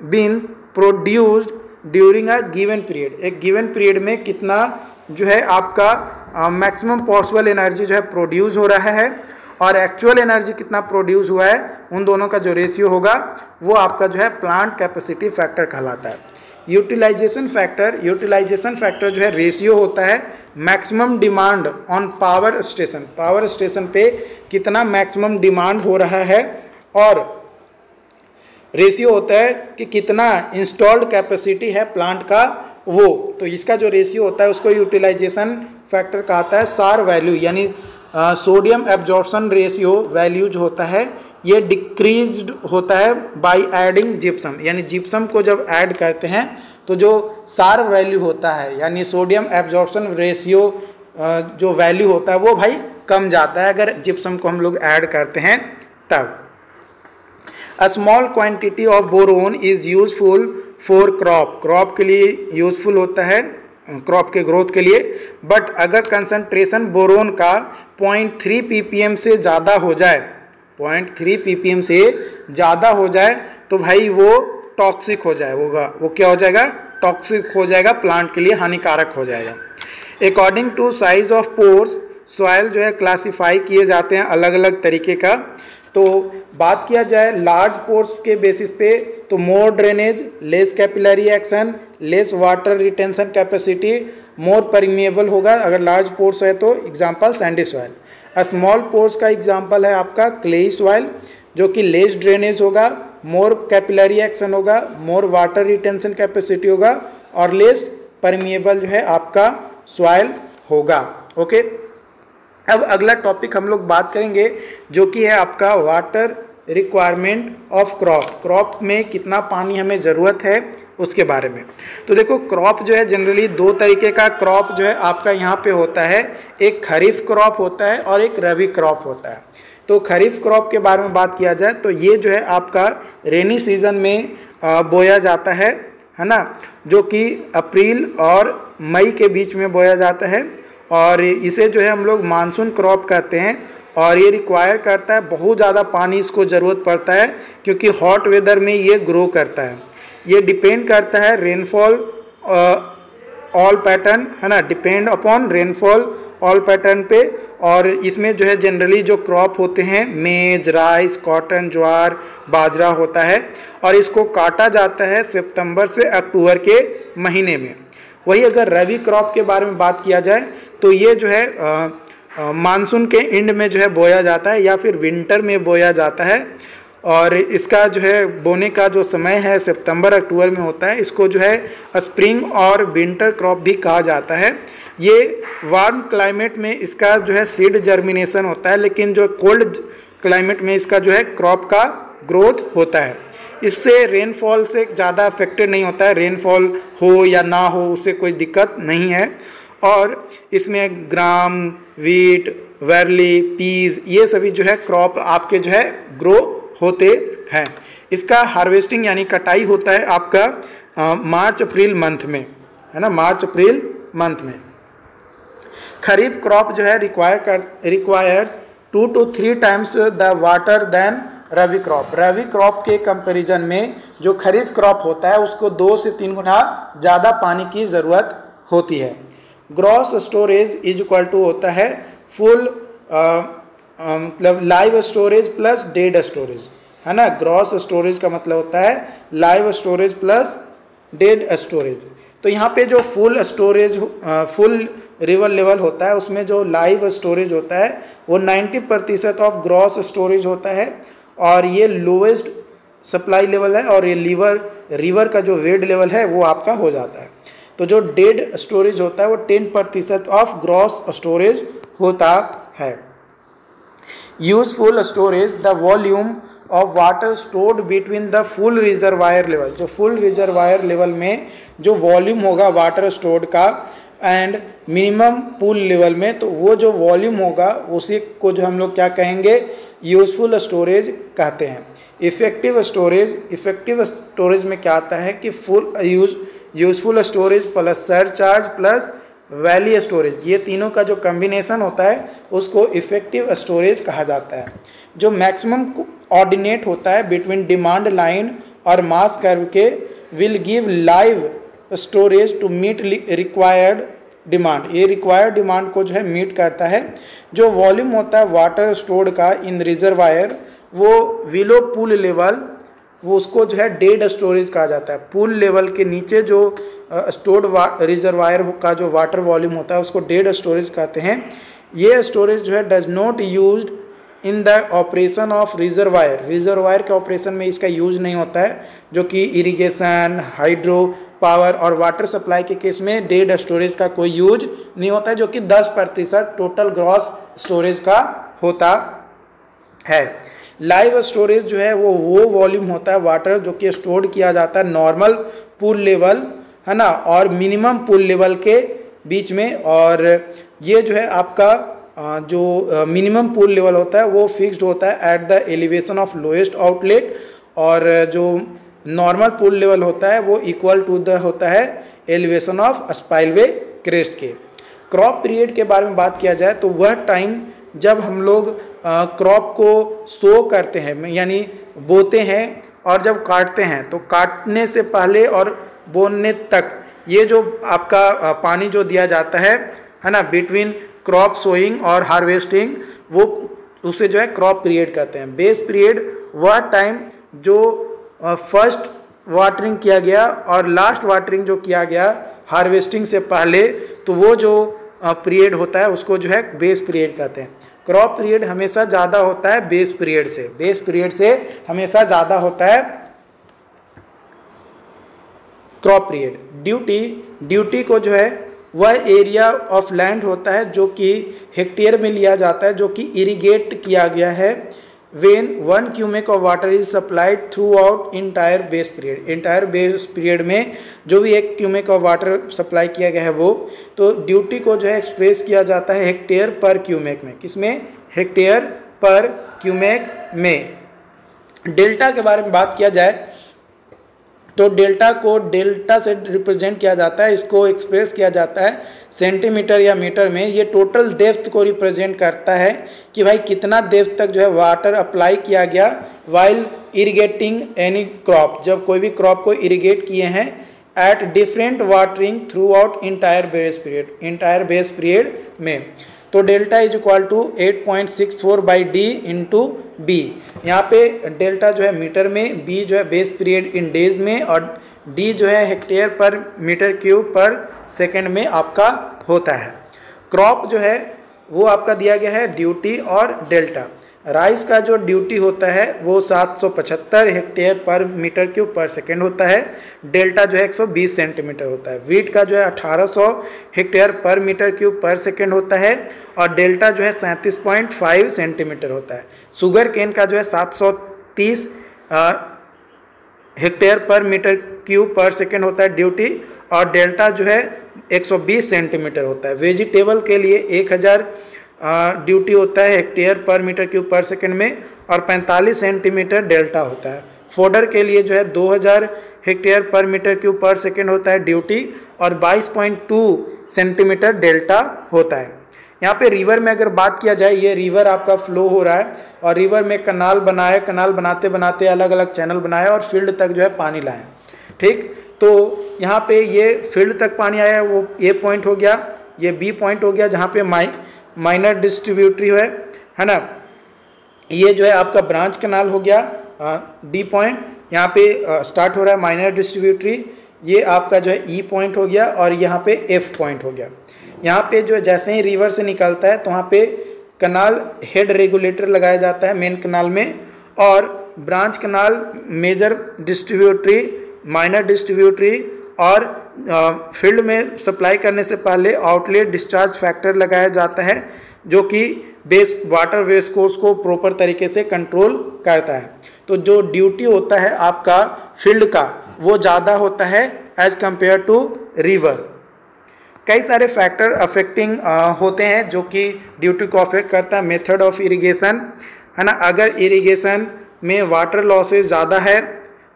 been produced during a given period. एक गिवन पीरियड में कितना जो है आपका मैक्सिमम पॉसिबल एनर्जी जो है प्रोड्यूस हो रहा है, और एक्चुअल एनर्जी कितना प्रोड्यूस हुआ है, उन दोनों का जो रेशियो होगा वो आपका जो है प्लांट कैपेसिटी फैक्टर कहलाता है। यूटिलाइजेशन फैक्टर जो है रेशियो होता है maximum demand on power station पे कितना मैक्सिमम डिमांड हो रहा है, और रेशियो होता है कि कितना इंस्टॉल्ड कैपेसिटी है प्लांट का वो। तो इसका जो रेशियो होता है उसको यूटिलाइजेशन फैक्टर कहता है। सार वैल्यू यानी सोडियम एब्जॉर्प्शन रेशियो वैल्यू जो होता है ये डिक्रीज्ड होता है बाय एडिंग जिप्सम, यानी जिप्सम को जब ऐड करते हैं तो जो सार वैल्यू होता है यानी सोडियम एब्जॉर्प्शन रेशियो जो वैल्यू होता है वो भाई कम जाता है अगर जिप्सम को हम लोग ऐड करते हैं तब। A small quantity of boron is useful for crop के लिए यूजफुल होता है, क्रॉप के ग्रोथ के लिए। बट अगर कंसंट्रेशन बोरोन का 0.3 ppm से ज़्यादा हो जाए, 0.3 ppm से ज़्यादा हो जाए तो भाई वो टॉक्सिक हो जाएगा, वो क्या हो जाएगा, टॉक्सिक हो जाएगा, प्लांट के लिए हानिकारक हो जाएगा। According to size of pores soil जो है क्लासीफाई किए जाते हैं अलग अलग तरीके का। तो बात किया जाए लार्ज पोर्स के बेसिस पे तो more drainage, less capillary action, less water retention capacity, more permeable होगा अगर लार्ज पोर्स है तो। Example sandy soil. Small pores का एग्जांपल है आपका क्लेई सॉइल, जो कि लेस ड्रेनेज होगा, मोर कैपिलरी एक्शन होगा, मोर वाटर रिटेंशन कैपेसिटी होगा, और लेस परमिएबल जो है आपका सॉइल होगा। ओके, अब अगला टॉपिक हम लोग बात करेंगे जो कि है आपका वाटर रिक्वायरमेंट ऑफ क्रॉप में कितना पानी हमें ज़रूरत है उसके बारे में। तो देखो क्रॉप जो है जनरली दो तरीके का क्रॉप जो है आपका यहाँ पे होता है, एक खरीफ क्रॉप होता है और एक रबी क्रॉप होता है। तो खरीफ क्रॉप के बारे में बात किया जाए तो ये जो है आपका रेनी सीजन में बोया जाता है ना, जो कि अप्रैल और मई के बीच में बोया जाता है, और इसे जो है हम लोग मानसून क्रॉप कहते हैं। और ये रिक्वायर करता है बहुत ज़्यादा पानी इसको ज़रूरत पड़ता है क्योंकि हॉट वेदर में ये ग्रो करता है। ये डिपेंड करता है रेनफॉल ऑल पैटर्न है ना, depend upon rainfall all pattern पे। और इसमें जो है जनरली जो क्रॉप होते हैं मेज, राइस, कॉटन, ज्वार, बाजरा होता है और इसको काटा जाता है सितंबर से अक्टूबर के महीने में। वही अगर रबी क्रॉप के बारे में बात किया जाए तो ये जो है मानसून के एंड में जो है बोया जाता है या फिर विंटर में बोया जाता है। और इसका जो है बोने का जो समय है सितंबर अक्टूबर में होता है। इसको जो है स्प्रिंग और विंटर क्रॉप भी कहा जाता है। ये वार्म क्लाइमेट में इसका जो है सीड जर्मिनेशन होता है, लेकिन जो कोल्ड क्लाइमेट में इसका जो है क्रॉप का ग्रोथ होता है। इससे रेनफॉल से ज़्यादा अफेक्टेड नहीं होता है, रेनफॉल हो या ना हो उससे कोई दिक्कत नहीं है। और इसमें ग्राम, वीट, वर्ली, पीज ये सभी जो है क्रॉप आपके जो है ग्रो होते हैं। इसका हार्वेस्टिंग यानी कटाई होता है आपका मार्च अप्रैल मंथ में, है ना, मार्च अप्रैल मंथ में। खरीफ क्रॉप जो है requires 2 to 3 times the water than rabi crop. Rabi crop के कंपैरिजन में जो खरीफ क्रॉप होता है उसको 2 से 3 गुना ज़्यादा पानी की ज़रूरत होती है। Gross storage is equal to होता है फुल मतलब live storage plus dead storage, है ना। ग्रॉस स्टोरेज का मतलब होता है live storage plus dead storage. तो यहाँ पे जो full storage full river level होता है उसमें जो लाइव स्टोरेज होता है वो 90% ऑफ ग्रॉस स्टोरेज होता है और ये लोएस्ट सप्लाई लेवल है। और ये रिवर का जो वेड लेवल है वो आपका हो जाता है। तो जो डेड स्टोरेज होता है वो 10% ऑफ ग्रॉस स्टोरेज होता है। Useful storage the volume of water stored between the full reservoir level. जो फुल रिजर्वायर लेवल में जो वॉल्यूम होगा वाटर स्टोर्ड का एंड मिनिमम पूल लेवल में, तो वो जो वॉल्यूम होगा उसी को जो हम लोग क्या कहेंगे, यूजफुल स्टोरेज कहते हैं। इफेक्टिव स्टोरेज में क्या आता है कि full useful storage plus surcharge plus valley storage, ये तीनों का जो कम्बिनेशन होता है उसको इफेक्टिव स्टोरेज कहा जाता है। जो मैक्सिमम कोऑर्डिनेट होता है बिटवीन डिमांड लाइन और मास कर्व के will give live storage to meet required demand. ये रिक्वायर्ड डिमांड को जो है मीट करता है। जो वॉल्यूम होता है वाटर स्टोर्ड का इन रिजर्वायर वो विलो पूल लेवल, वो उसको जो है डेड स्टोरेज कहा जाता है। पूल लेवल के नीचे जो स्टोर्ड रिजर्वायर का जो वाटर वॉल्यूम होता है उसको डेड स्टोरेज कहते हैं। ये स्टोरेज जो है does not used in the operation of reservoir के ऑपरेशन में इसका यूज नहीं होता है, जो कि इरिगेशन, हाइड्रो पावर और वाटर सप्लाई के केस में डेड स्टोरेज का कोई यूज नहीं होता है, जो कि 10% टोटल ग्रॉस स्टोरेज का होता है। लाइव स्टोरेज जो है वो वॉल्यूम होता है वाटर जो कि स्टोर किया जाता है नॉर्मल पूल लेवल, है ना, और मिनिमम पूल लेवल के बीच में। और ये जो है आपका जो मिनिमम पूल लेवल होता है वो फिक्स्ड होता है at the elevation of lowest outlet, और जो नॉर्मल पूल लेवल होता है वो इक्वल टू द होता है एलिवेशन ऑफ स्पाइलवे क्रेस्ट के। क्रॉप पीरियड के बारे में बात किया जाए तो वह टाइम जब हम लोग क्रॉप को सो करते हैं यानी बोते हैं और जब काटते हैं, तो काटने से पहले और बोने तक ये जो आपका पानी जो दिया जाता है ना, बिटवीन क्रॉप सोइंग और हार्वेस्टिंग, वो उसे जो है क्रॉप पीरियड कहते हैं। बेस पीरियड वह टाइम जो फर्स्ट वाटरिंग किया गया और लास्ट वाटरिंग जो किया गया हार्वेस्टिंग से पहले, तो वो जो पीरियड होता है उसको जो है बेस पीरियड कहते हैं। क्रॉप पीरियड हमेशा ज़्यादा होता है बेस पीरियड से हमेशा ज़्यादा होता है क्रॉप पीरियड। ड्यूटी को जो है वह एरिया ऑफ लैंड होता है जो कि हेक्टेयर में लिया जाता है, जो कि इरिगेट किया गया है। when 1 cubic of water is supplied throughout entire base period में जो भी 1 cubic of water सप्लाई किया गया है वो, तो ड्यूटी को जो है एक्सप्रेस किया जाता है हेक्टेयर पर क्यूमेक में। किसमें? हेक्टेयर पर क्यूमेक में। डेल्टा के बारे में बात किया जाए तो डेल्टा को डेल्टा से रिप्रेजेंट किया जाता है, इसको एक्सप्रेस किया जाता है सेंटीमीटर या मीटर में। ये टोटल डेप्थ को रिप्रेजेंट करता है कि भाई कितना डेप्थ तक जो है वाटर अप्लाई किया गया वाइल इरिगेटिंग एनी क्रॉप, जब कोई भी क्रॉप को इरिगेट किए हैं at different watering throughout entire base period में। तो delta is equal to 8.64 by D into B. यहाँ पे डेल्टा जो है मीटर में, बी जो है बेस पीरियड इन डेज में, और डी जो है हेक्टेयर पर मीटर क्यूब पर सेकेंड में आपका होता है। क्रॉप जो है वो आपका दिया गया है ड्यूटी और डेल्टा। राइस का जो ड्यूटी होता है वो 775 हेक्टेयर पर मीटर क्यूब पर सेकेंड होता है, डेल्टा जो है 120 सेंटीमीटर होता है। वीट का जो है 1800 हेक्टेयर पर मीटर क्यूब पर सेकेंड होता है और डेल्टा जो है 37.5 सेंटीमीटर होता है। शुगर केन का जो है 730 हेक्टेयर पर मीटर क्यूब पर सेकेंड होता है ड्यूटी, और डेल्टा जो है 120 सेंटीमीटर होता है। वेजिटेबल के लिए 1000 ड्यूटी होता है हेक्टेयर पर मीटर क्यूब पर सेकंड में, और 45 सेंटीमीटर डेल्टा होता है। फोडर के लिए जो है 2000 हेक्टेयर पर मीटर क्यूब पर सेकंड होता है ड्यूटी, और 22.2 सेंटीमीटर डेल्टा होता है। यहाँ पे रिवर में अगर बात किया जाए, ये रिवर आपका फ्लो हो रहा है और रिवर में कनाल बनाया, कनाल बनाते बनाते अलग अलग चैनल बनाया और फील्ड तक जो है पानी लाए। ठीक, तो यहाँ पे ये फील्ड तक पानी आया, वो ए पॉइंट हो गया, ये बी पॉइंट हो गया जहाँ पे माइनर डिस्ट्रीब्यूटरी है ना। ये जो है आपका ब्रांच कनाल हो गया डी पॉइंट, यहाँ पे स्टार्ट हो रहा है माइनर डिस्ट्रीब्यूटरी, ये आपका जो है ई पॉइंट हो गया और यहाँ पे एफ पॉइंट हो गया। यहाँ पे जो जैसे ही रिवर से निकलता है तो वहाँ पे कनाल हेड रेगुलेटर लगाया जाता है मेन कनाल में, और ब्रांच कनाल मेजर डिस्ट्रीब्यूटरी, माइनर डिस्ट्रीब्यूटरी, और फील्ड में सप्लाई करने से पहले आउटलेट डिस्चार्ज फैक्टर लगाया जाता है जो कि वाटर वेस्ट कोर्स को प्रॉपर तरीके से कंट्रोल करता है। तो जो ड्यूटी होता है आपका फील्ड का वो ज़्यादा होता है एज कंपेयर टू रिवर। कई सारे फैक्टर अफेक्टिंग होते हैं जो कि ड्यूटी को अफेक्ट करता है। मेथड ऑफ इरिगेशन है ना, अगर इरिगेशन में वाटर लॉसेज ज़्यादा है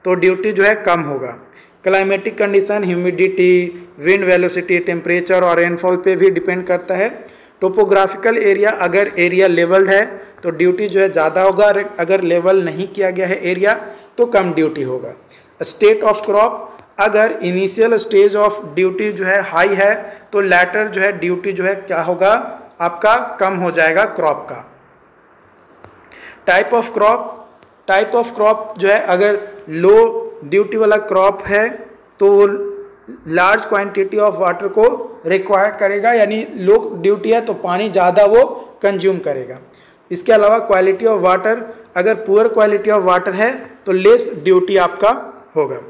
तो ड्यूटी जो है कम होगा। Climatic condition, humidity, wind velocity, temperature और रेनफॉल पे भी डिपेंड करता है। टोपोग्राफिकल एरिया, अगर एरिया लेवल्ड है तो ड्यूटी जो है ज़्यादा होगा, अगर लेवल नहीं किया गया है एरिया तो कम ड्यूटी होगा। स्टेट ऑफ क्रॉप, अगर इनिशियल स्टेज ऑफ ड्यूटी जो है हाई है तो लैटर जो है ड्यूटी जो है क्या होगा आपका कम हो जाएगा क्रॉप का। टाइप ऑफ क्रॉप जो है अगर लो ड्यूटी वाला क्रॉप है तो वो लार्ज क्वांटिटी ऑफ वाटर को रिक्वायर करेगा, यानी लो ड्यूटी है तो पानी ज़्यादा वो कंज्यूम करेगा। इसके अलावा क्वालिटी ऑफ वाटर, अगर पुअर क्वालिटी ऑफ वाटर है तो लेस ड्यूटी आपका होगा।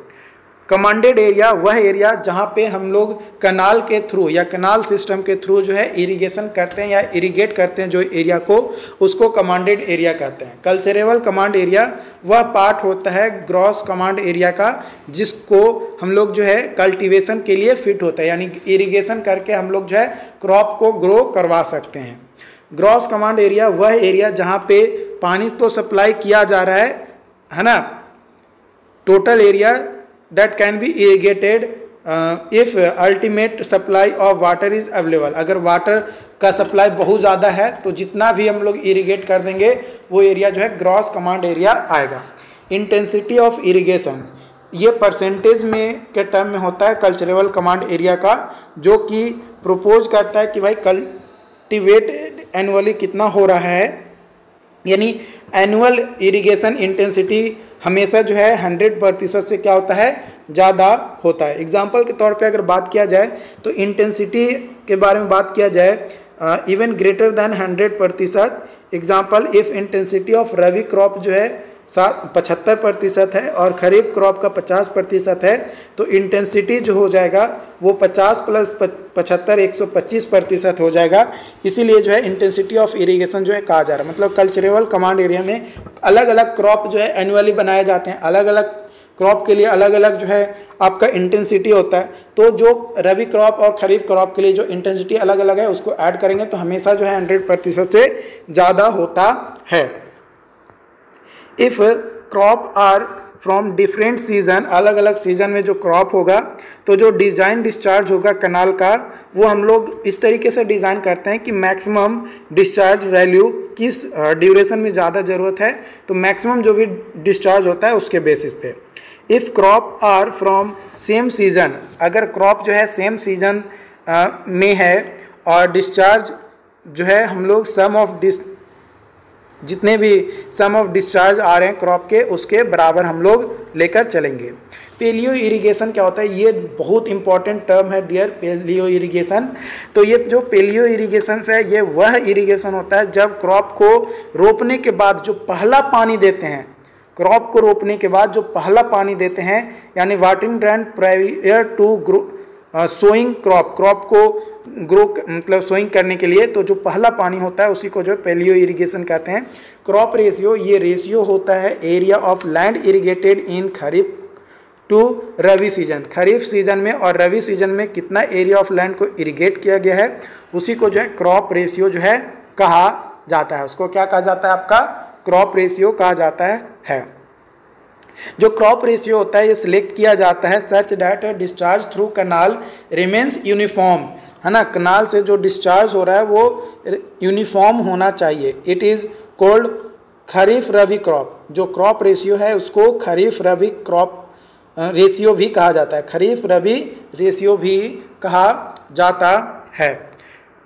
कमांडेड एरिया, वह एरिया जहाँ पे हम लोग कनाल के थ्रू या कनाल सिस्टम के थ्रू जो है इरिगेशन करते हैं या इरिगेट करते हैं जो एरिया को, उसको कमांडेड एरिया कहते हैं। कल्चरेबल कमांड एरिया वह पार्ट होता है ग्रॉस कमांड एरिया का जिसको हम लोग जो है कल्टीवेशन के लिए फिट होता है, यानी इरिगेशन करके हम लोग जो है क्रॉप को ग्रो करवा सकते हैं। ग्रॉस कमांड एरिया वह एरिया जहाँ पे पानी तो सप्लाई किया जा रहा है ना, total area that can be irrigated if ultimate supply of water is available। अगर वाटर का सप्लाई बहुत ज़्यादा है तो जितना भी हम लोग इरिगेट कर देंगे वो एरिया जो है ग्रॉस कमांड एरिया आएगा। इंटेंसिटी ऑफ इरिगेशन, ये परसेंटेज में के टर्म में होता है कल्चरेबल कमांड एरिया का, जो कि प्रोपोज करता है कि भाई कल्टिवेट एनुअली कितना हो रहा है, यानी एनुअल इरिगेशन इंटेंसिटी हमेशा जो है 100% से क्या होता है ज़्यादा होता है। एग्जाम्पल के तौर पे अगर बात किया जाए तो इंटेंसिटी के बारे में बात किया जाए even greater than 100%। Example, if intensity of rabi crop जो है 75% है और खरीफ क्रॉप का 50% है तो इंटेंसिटी जो हो जाएगा वो 50 + 75 125% हो जाएगा। इसीलिए जो है इंटेंसिटी ऑफ इरिगेशन जो है कहा जा रहा है। मतलब कल्चरेबल कमांड एरिया में अलग अलग क्रॉप जो है एनुअली बनाए जाते हैं, अलग अलग क्रॉप के लिए अलग अलग जो है आपका इंटेंसिटी होता है। तो जो रवि क्रॉप और खरीफ क्रॉप के लिए जो इंटेंसिटी अलग अलग है उसको ऐड करेंगे तो हमेशा जो है 100% से ज़्यादा होता है। If crop are from different season, अलग अलग सीजन में जो क्रॉप होगा तो जो डिज़ाइन डिस्चार्ज होगा कनाल का वो हम लोग इस तरीके से डिज़ाइन करते हैं कि मैक्सिमम डिस्चार्ज वैल्यू किस ड्यूरेशन में ज़्यादा ज़रूरत है तो मैक्सिमम जो भी डिस्चार्ज होता है उसके बेसिस पे। If crop are from same season, अगर क्रॉप जो है सेम सीजन में है और डिस्चार्ज जो है हम लोग जितने भी सम ऑफ डिस्चार्ज आ रहे हैं क्रॉप के उसके बराबर हम लोग लेकर चलेंगे। पेलियो इरिगेशन क्या होता है, ये बहुत इंपॉर्टेंट टर्म है डियर, पेलियो इरिगेशन। तो ये जो पेलियो इरिगेशन है ये वह इरिगेशन होता है जब क्रॉप को रोपने के बाद जो पहला पानी देते हैं, क्रॉप को रोपने के बाद जो पहला पानी देते हैं, यानी watering drain prior to grow sowing crop को ग्रो मतलब सोइंग करने के लिए, तो जो पहला पानी होता है उसी को जो पेलियो इरिगेशन कहते हैं। क्रॉप रेशियो, ये रेशियो होता है area of land irrigated in kharif to rabi season, kharif season में और रबी सीजन में कितना एरिया ऑफ लैंड को इरिगेट किया गया है उसी को जो है क्रॉप रेशियो जो है कहा जाता है। उसको क्या कहा जाता है, आपका क्रॉप रेशियो कहा जाता है। जो क्रॉप रेशियो होता है ये सिलेक्ट किया जाता है such that discharge through canal remains uniform, है ना, कनाल से जो डिस्चार्ज हो रहा है वो यूनिफॉर्म होना चाहिए। It is called kharif rabi crop, जो क्रॉप रेशियो है उसको खरीफ रबी क्रॉप रेशियो भी कहा जाता है, खरीफ रबी रेशियो भी कहा जाता है।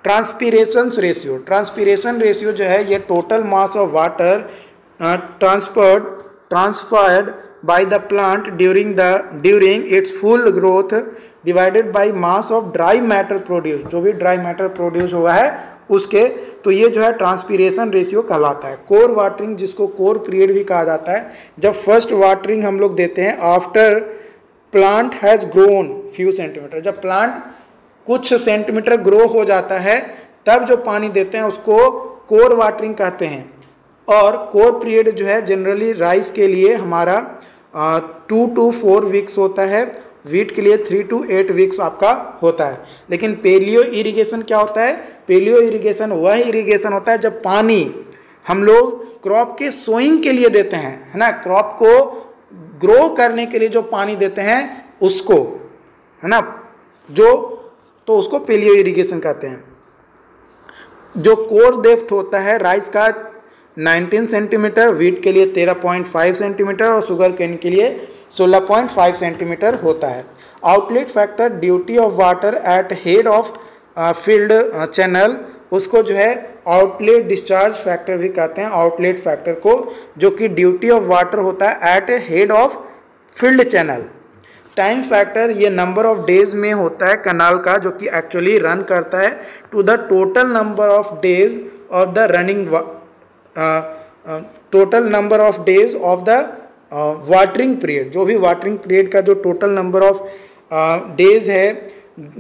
ट्रांसपीरेशन रेशियो, ट्रांसपीरेशन रेशियो जो है ये total mass of water transferred by the plant during its full growth divided by mass of dry matter produced, जो भी ड्राई मैटर प्रोड्यूस हुआ है उसके, तो ये जो है ट्रांसपीरेशन रेशियो कहलाता है। कोर वाटरिंग, जिसको कोर पीरियड भी कहा जाता है, जब फर्स्ट वाटरिंग हम लोग देते हैं after plant has grown few centimetre, जब प्लांट कुछ सेंटीमीटर ग्रो हो जाता है तब जो पानी देते हैं उसको कोर वाटरिंग कहते हैं। और कोर पीरियड जो है जनरली राइस के लिए हमारा 2 to 4 वीक्स होता है, वीट के लिए 3 to 8 वीक्स आपका होता है। लेकिन पेलियो इरिगेशन क्या होता है, पेलियो इरिगेशन वह इरिगेशन होता है जब पानी हम लोग क्रॉप के सोइंग के लिए देते हैं, है ना, क्रॉप को ग्रो करने के लिए जो पानी देते हैं उसको, है ना, तो उसको पेलियो इरिगेशन कहते हैं। जो कोर डेप्थ होता है राइस का 19 सेंटीमीटर, वीट के लिए 13.5 सेंटीमीटर और शुगर केन के लिए 16.5 सेंटीमीटर होता है। Outlet factor, duty of water at head of field channel, उसको जो है आउटलेट डिस्चार्ज फैक्टर भी कहते हैं, आउटलेट फैक्टर को, जो कि ड्यूटी ऑफ वाटर होता है eight head of field channel. Time factor, ये नंबर ऑफ डेज में होता है कनाल का जो कि एक्चुअली रन करता है to the total number of days of the running total number of days of the watering period, जो भी वाटरिंग पीरियड का जो टोटल नंबर ऑफ डेज है,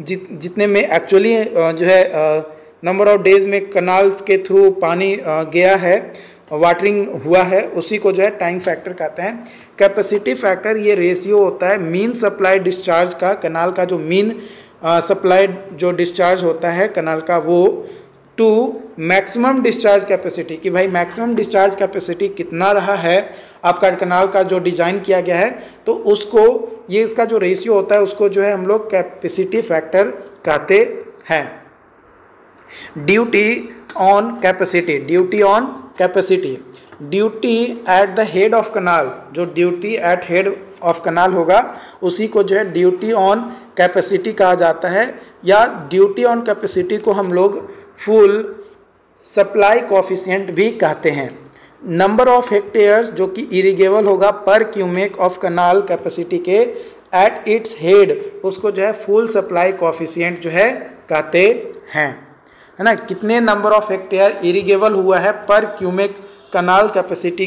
जितने में एक्चुअली जो है नंबर ऑफ डेज में कनाल के थ्रू पानी गया है, वाटरिंग हुआ है, उसी को जो है टाइम फैक्टर कहते हैं। कैपेसिटी फैक्टर, ये रेशियो होता है मीन सप्लाई डिस्चार्ज का, कनाल का जो मीन सप्लाई जो डिस्चार्ज होता है कनाल का, वो टू मैक्सिमम डिस्चार्ज कैपेसिटी, कि भाई मैक्सिमम डिस्चार्ज कैपेसिटी कितना रहा है आपका कनाल का जो डिज़ाइन किया गया है, तो उसको ये इसका जो रेशियो होता है उसको जो है हम लोग कैपेसिटी फैक्टर कहते हैं। Duty on capacity, duty on capacity, duty at the head of canal, जो duty at head of canal होगा उसी को जो है ड्यूटी ऑन कैपेसिटी कहा जाता है, या ड्यूटी ऑन कैपेसिटी को हम लोग फुल सप्लाई कोफिशिएंट भी कहते हैं। नंबर ऑफ हेक्टेयर्स जो कि इरिगेबल होगा पर क्यूमेक ऑफ कनाल कैपेसिटी के एट इट्स हेड, उसको जो है फुल सप्लाई कोफिशिएंट जो है कहते हैं, है ना, कितने नंबर ऑफ हेक्टेयर इरिगेबल हुआ है पर क्यूमेक कनाल कैपेसिटी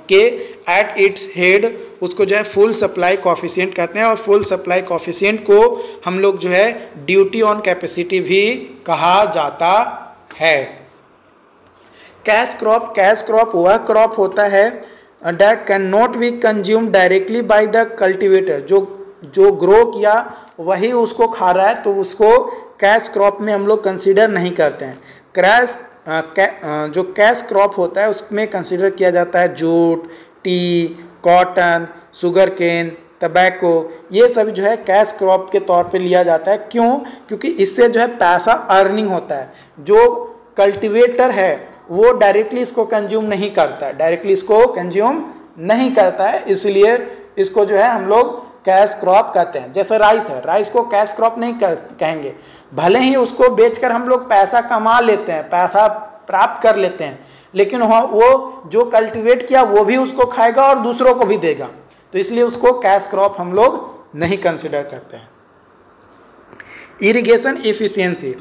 के एट इट्स हेड, उसको जो है फुल सप्लाई कोफिशिएंट कहते हैं। और फुल सप्लाई कोफिशिएंट को हम लोग जो है ड्यूटी ऑन कैपेसिटी भी कहा जाता है। कैश क्रॉप, कैश क्रॉप वह क्रॉप होता है that can not be consume directly by the cultivator, जो ग्रो किया वही उसको खा रहा है तो उसको कैश क्रॉप में हम लोग कंसीडर नहीं करते हैं। जो कैश क्रॉप होता है उसमें कंसीडर किया जाता है jute, tea, cotton, sugarcane, tobacco, ये सब जो है कैश क्रॉप के तौर पे लिया जाता है। क्यों? क्योंकि इससे जो है पैसा अर्निंग होता है। जो कल्टीवेटर है वो डायरेक्टली इसको कंज्यूम नहीं करता है, डायरेक्टली इसको कंज्यूम नहीं करता है, इसलिए इसको जो है हम लोग कैश क्रॉप कहते हैं। जैसे राइस है, राइस को कैश क्रॉप नहीं कहेंगे, भले ही उसको बेचकर हम लोग पैसा कमा लेते हैं, पैसा प्राप्त कर लेते हैं, लेकिन वो जो कल्टीवेट किया वो भी उसको खाएगा और दूसरों को भी देगा, तो इसलिए उसको कैश क्रॉप हम लोग नहीं कंसिडर करते हैं। Irrigation efficiency,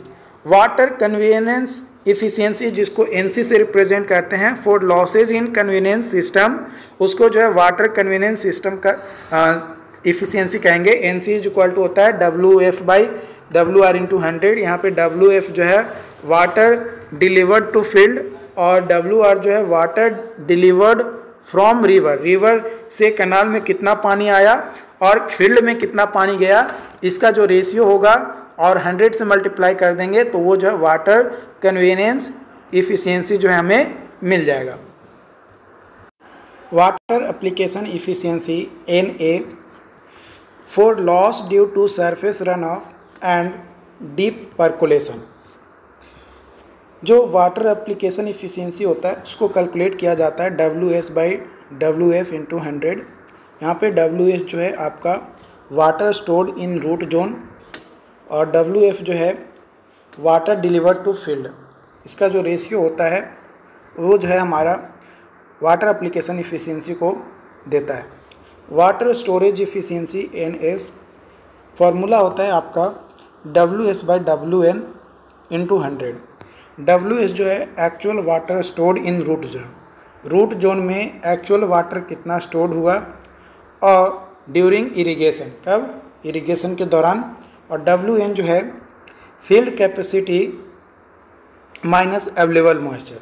water convenience efficiency, जिसको एनसी से रिप्रेजेंट करते हैं, for losses in convenience system, उसको जो है वाटर कन्वीनियंस सिस्टम का इफिशियंसी कहेंगे। एनसी इज इक्वल टू होता है WF/WR × 100। यहाँ पे WF जो है वाटर डिलीवर्ड टू फील्ड और WR जो है water delivered from river, river से कैनाल में कितना पानी आया और फील्ड में कितना पानी गया, इसका जो रेशियो होगा और 100 से मल्टीप्लाई कर देंगे तो वो जो है वाटर कन्वीनियंस इफिशियंसी जो है हमें मिल जाएगा। Water application efficiency NA for loss due to surface runoff and deep percolation. जो वाटर एप्लीकेशन इफिशियंसी होता है उसको कैलकुलेट किया जाता है WS/WF × 100। यहाँ पे WS जो है आपका water stored in root zone और WF जो है वाटर डिलीवर्ड टू फील्ड। इसका जो रेशियो होता है वो जो है हमारा वाटर एप्लीकेशन इफिशियंसी को देता है। Water storage efficiency NS formula होता है आपका WS/WN × 100। WS जो है actual water stored in root zone, root zone में एक्चुअल वाटर कितना स्टोर्ड हुआ और ड्यूरिंग इरिगेशन, कब, इरिगेशन के दौरान। और WN जो है field capacity minus available moisture,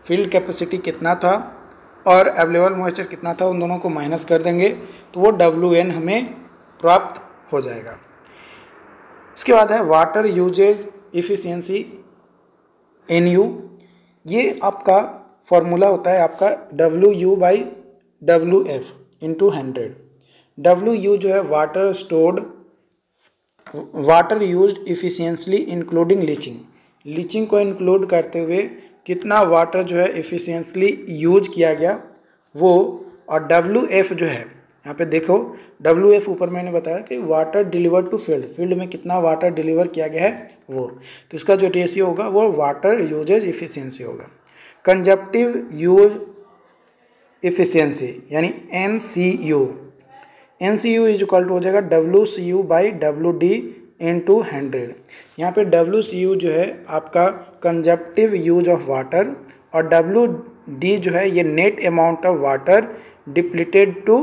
field capacity कितना था और अवेलेबल मॉइस्चर कितना था, उन दोनों को माइनस कर देंगे तो वो WN हमें प्राप्त हो जाएगा। इसके बाद है वाटर यूजेज इफिशियंसी NU। ये आपका फॉर्मूला होता है आपका WU/WF × 100। WU जो है water stored, water used efficiently including leaching, leaching को इंक्लूड करते हुए कितना वाटर जो है इफिशियंटली यूज किया गया वो। और WF जो है यहाँ पे देखो, WF ऊपर मैंने बताया कि water delivered to field, field में कितना वाटर डिलीवर किया गया है वो, तो इसका जो रेशियो होगा वो वाटर यूजेज इफिशियंसी होगा। कंजप्टिव यूज इफिशियंसी यानी NCU इज इक्वल टू हो जाएगा WCU/WD × 100। यहाँ पे WCU जो है आपका कंजप्टिव यूज ऑफ वाटर और WD जो है ये net amount of water depleted to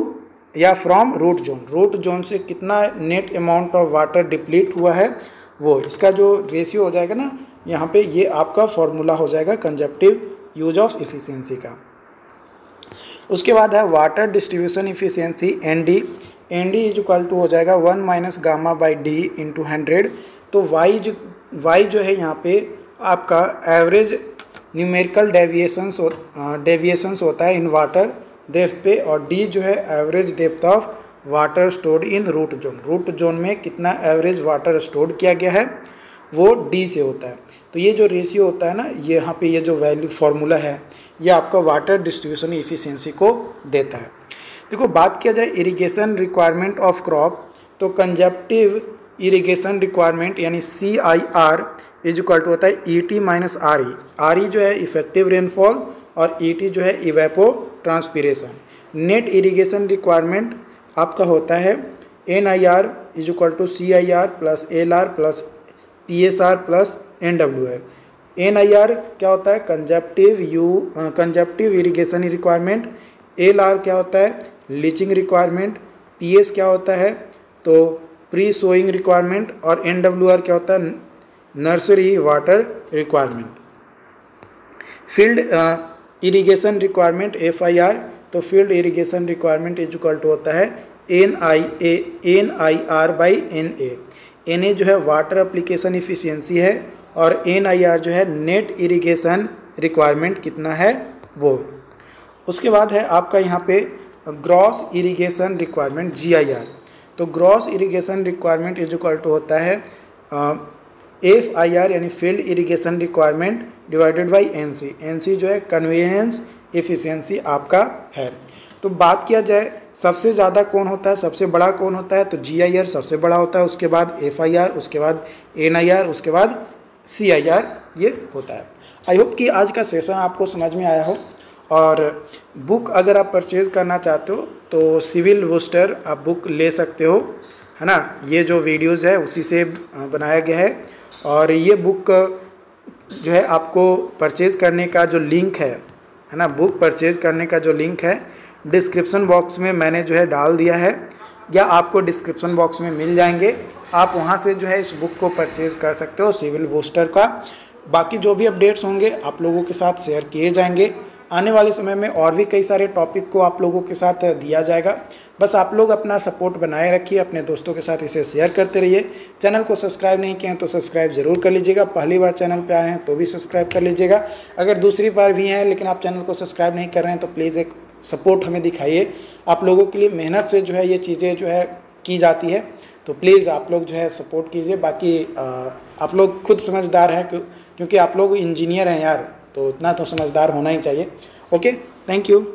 या from root zone, root zone से कितना net amount of water deplete हुआ है वो, इसका जो रेशियो हो जाएगा ना यहाँ पे, ये आपका फॉर्मूला हो जाएगा कंजप्टिव यूज ऑफ इफिशियंसी का। उसके बाद है water distribution efficiency ND is equal to हो जाएगा 1 - γ/D × 100। तो Y जो है यहाँ पे आपका एवरेज न्यूमेरिकल डेविएशंस होता है इन वाटर डेप्थ पे, और D जो है average depth of water stored in root zone, root zone में कितना एवरेज वाटर स्टोर्ड किया गया है वो D से होता है। तो ये जो रेशियो होता है ना, ये यहाँ पे ये जो वैल्यू फार्मूला है ये आपका वाटर डिस्ट्रीब्यूशन इफिशियंसी को देता है। देखो बात किया जाए इरिगेशन रिक्वायरमेंट ऑफ क्रॉप, तो कंजप्टिव इरिगेशन रिक्वायरमेंट यानी CIR इज इक्वल टू होता है ET - RE। RE जो है इफेक्टिव रेनफॉल और ET जो है evapotranspiration. Net irrigation requirement आपका होता है NIR is equal to CIR + LR + PSR + NWR। NIR क्या होता है, कंजप्टिव इरिगेशन रिक्वायरमेंट। LR क्या होता है, लीचिंग रिक्वायरमेंट। PS क्या होता है, तो प्री सोइंग रिक्वायरमेंट। और NWR क्या होता है, nursery water requirement. Field irrigation requirement FIR, तो field irrigation requirement is equal to होता है NIR/NA। NA जो है वाटर एप्लीकेशन इफिशियंसी है और NIR जो है नेट इरिगेशन रिक्वायरमेंट कितना है वो। उसके बाद है आपका यहाँ पे ग्रॉस इरिगेशन रिक्वायरमेंट GIR। तो gross irrigation requirement is equal to होता है FIR यानी field irrigation requirement divided by NC। NC जो है कन्वीनियंस इफिशियंसी आपका है। तो बात किया जाए सबसे ज़्यादा कौन होता है, सबसे बड़ा कौन होता है, तो GIR सबसे बड़ा होता है, उसके बाद FIR, उसके बाद NIR, उसके बाद CIR ये होता है। आई होप कि आज का सेशन आपको समझ में आया हो। और बुक अगर आप परचेज़ करना चाहते हो तो सिविल बूस्टर आप बुक ले सकते हो, है ना। ये जो वीडियोज़ है उसी से बनाया गया है। और ये बुक जो है आपको परचेज़ करने का जो लिंक है ना, बुक परचेज़ करने का जो लिंक है डिस्क्रिप्शन बॉक्स में मैंने जो है डाल दिया है, या आपको डिस्क्रिप्शन बॉक्स में मिल जाएंगे। आप वहां से जो है इस बुक को परचेज़ कर सकते हो सिविल बूस्टर का। बाकी जो भी अपडेट्स होंगे आप लोगों के साथ शेयर किए जाएंगे। आने वाले समय में और भी कई सारे टॉपिक को आप लोगों के साथ दिया जाएगा। बस आप लोग अपना सपोर्ट बनाए रखिए, अपने दोस्तों के साथ इसे शेयर करते रहिए। चैनल को सब्सक्राइब नहीं किए हैं तो सब्सक्राइब ज़रूर कर लीजिएगा। पहली बार चैनल पे आए हैं तो भी सब्सक्राइब कर लीजिएगा। अगर दूसरी बार भी हैं लेकिन आप चैनल को सब्सक्राइब नहीं कर रहे हैं तो प्लीज़ एक सपोर्ट हमें दिखाइए। आप लोगों के लिए मेहनत से जो है ये चीज़ें जो है की जाती है, तो प्लीज़ आप लोग जो है सपोर्ट कीजिए। बाकी आप लोग खुद समझदार हैं क्योंकि आप लोग इंजीनियर हैं यार, तो इतना तो समझदार होना ही चाहिए। Okay, thank you.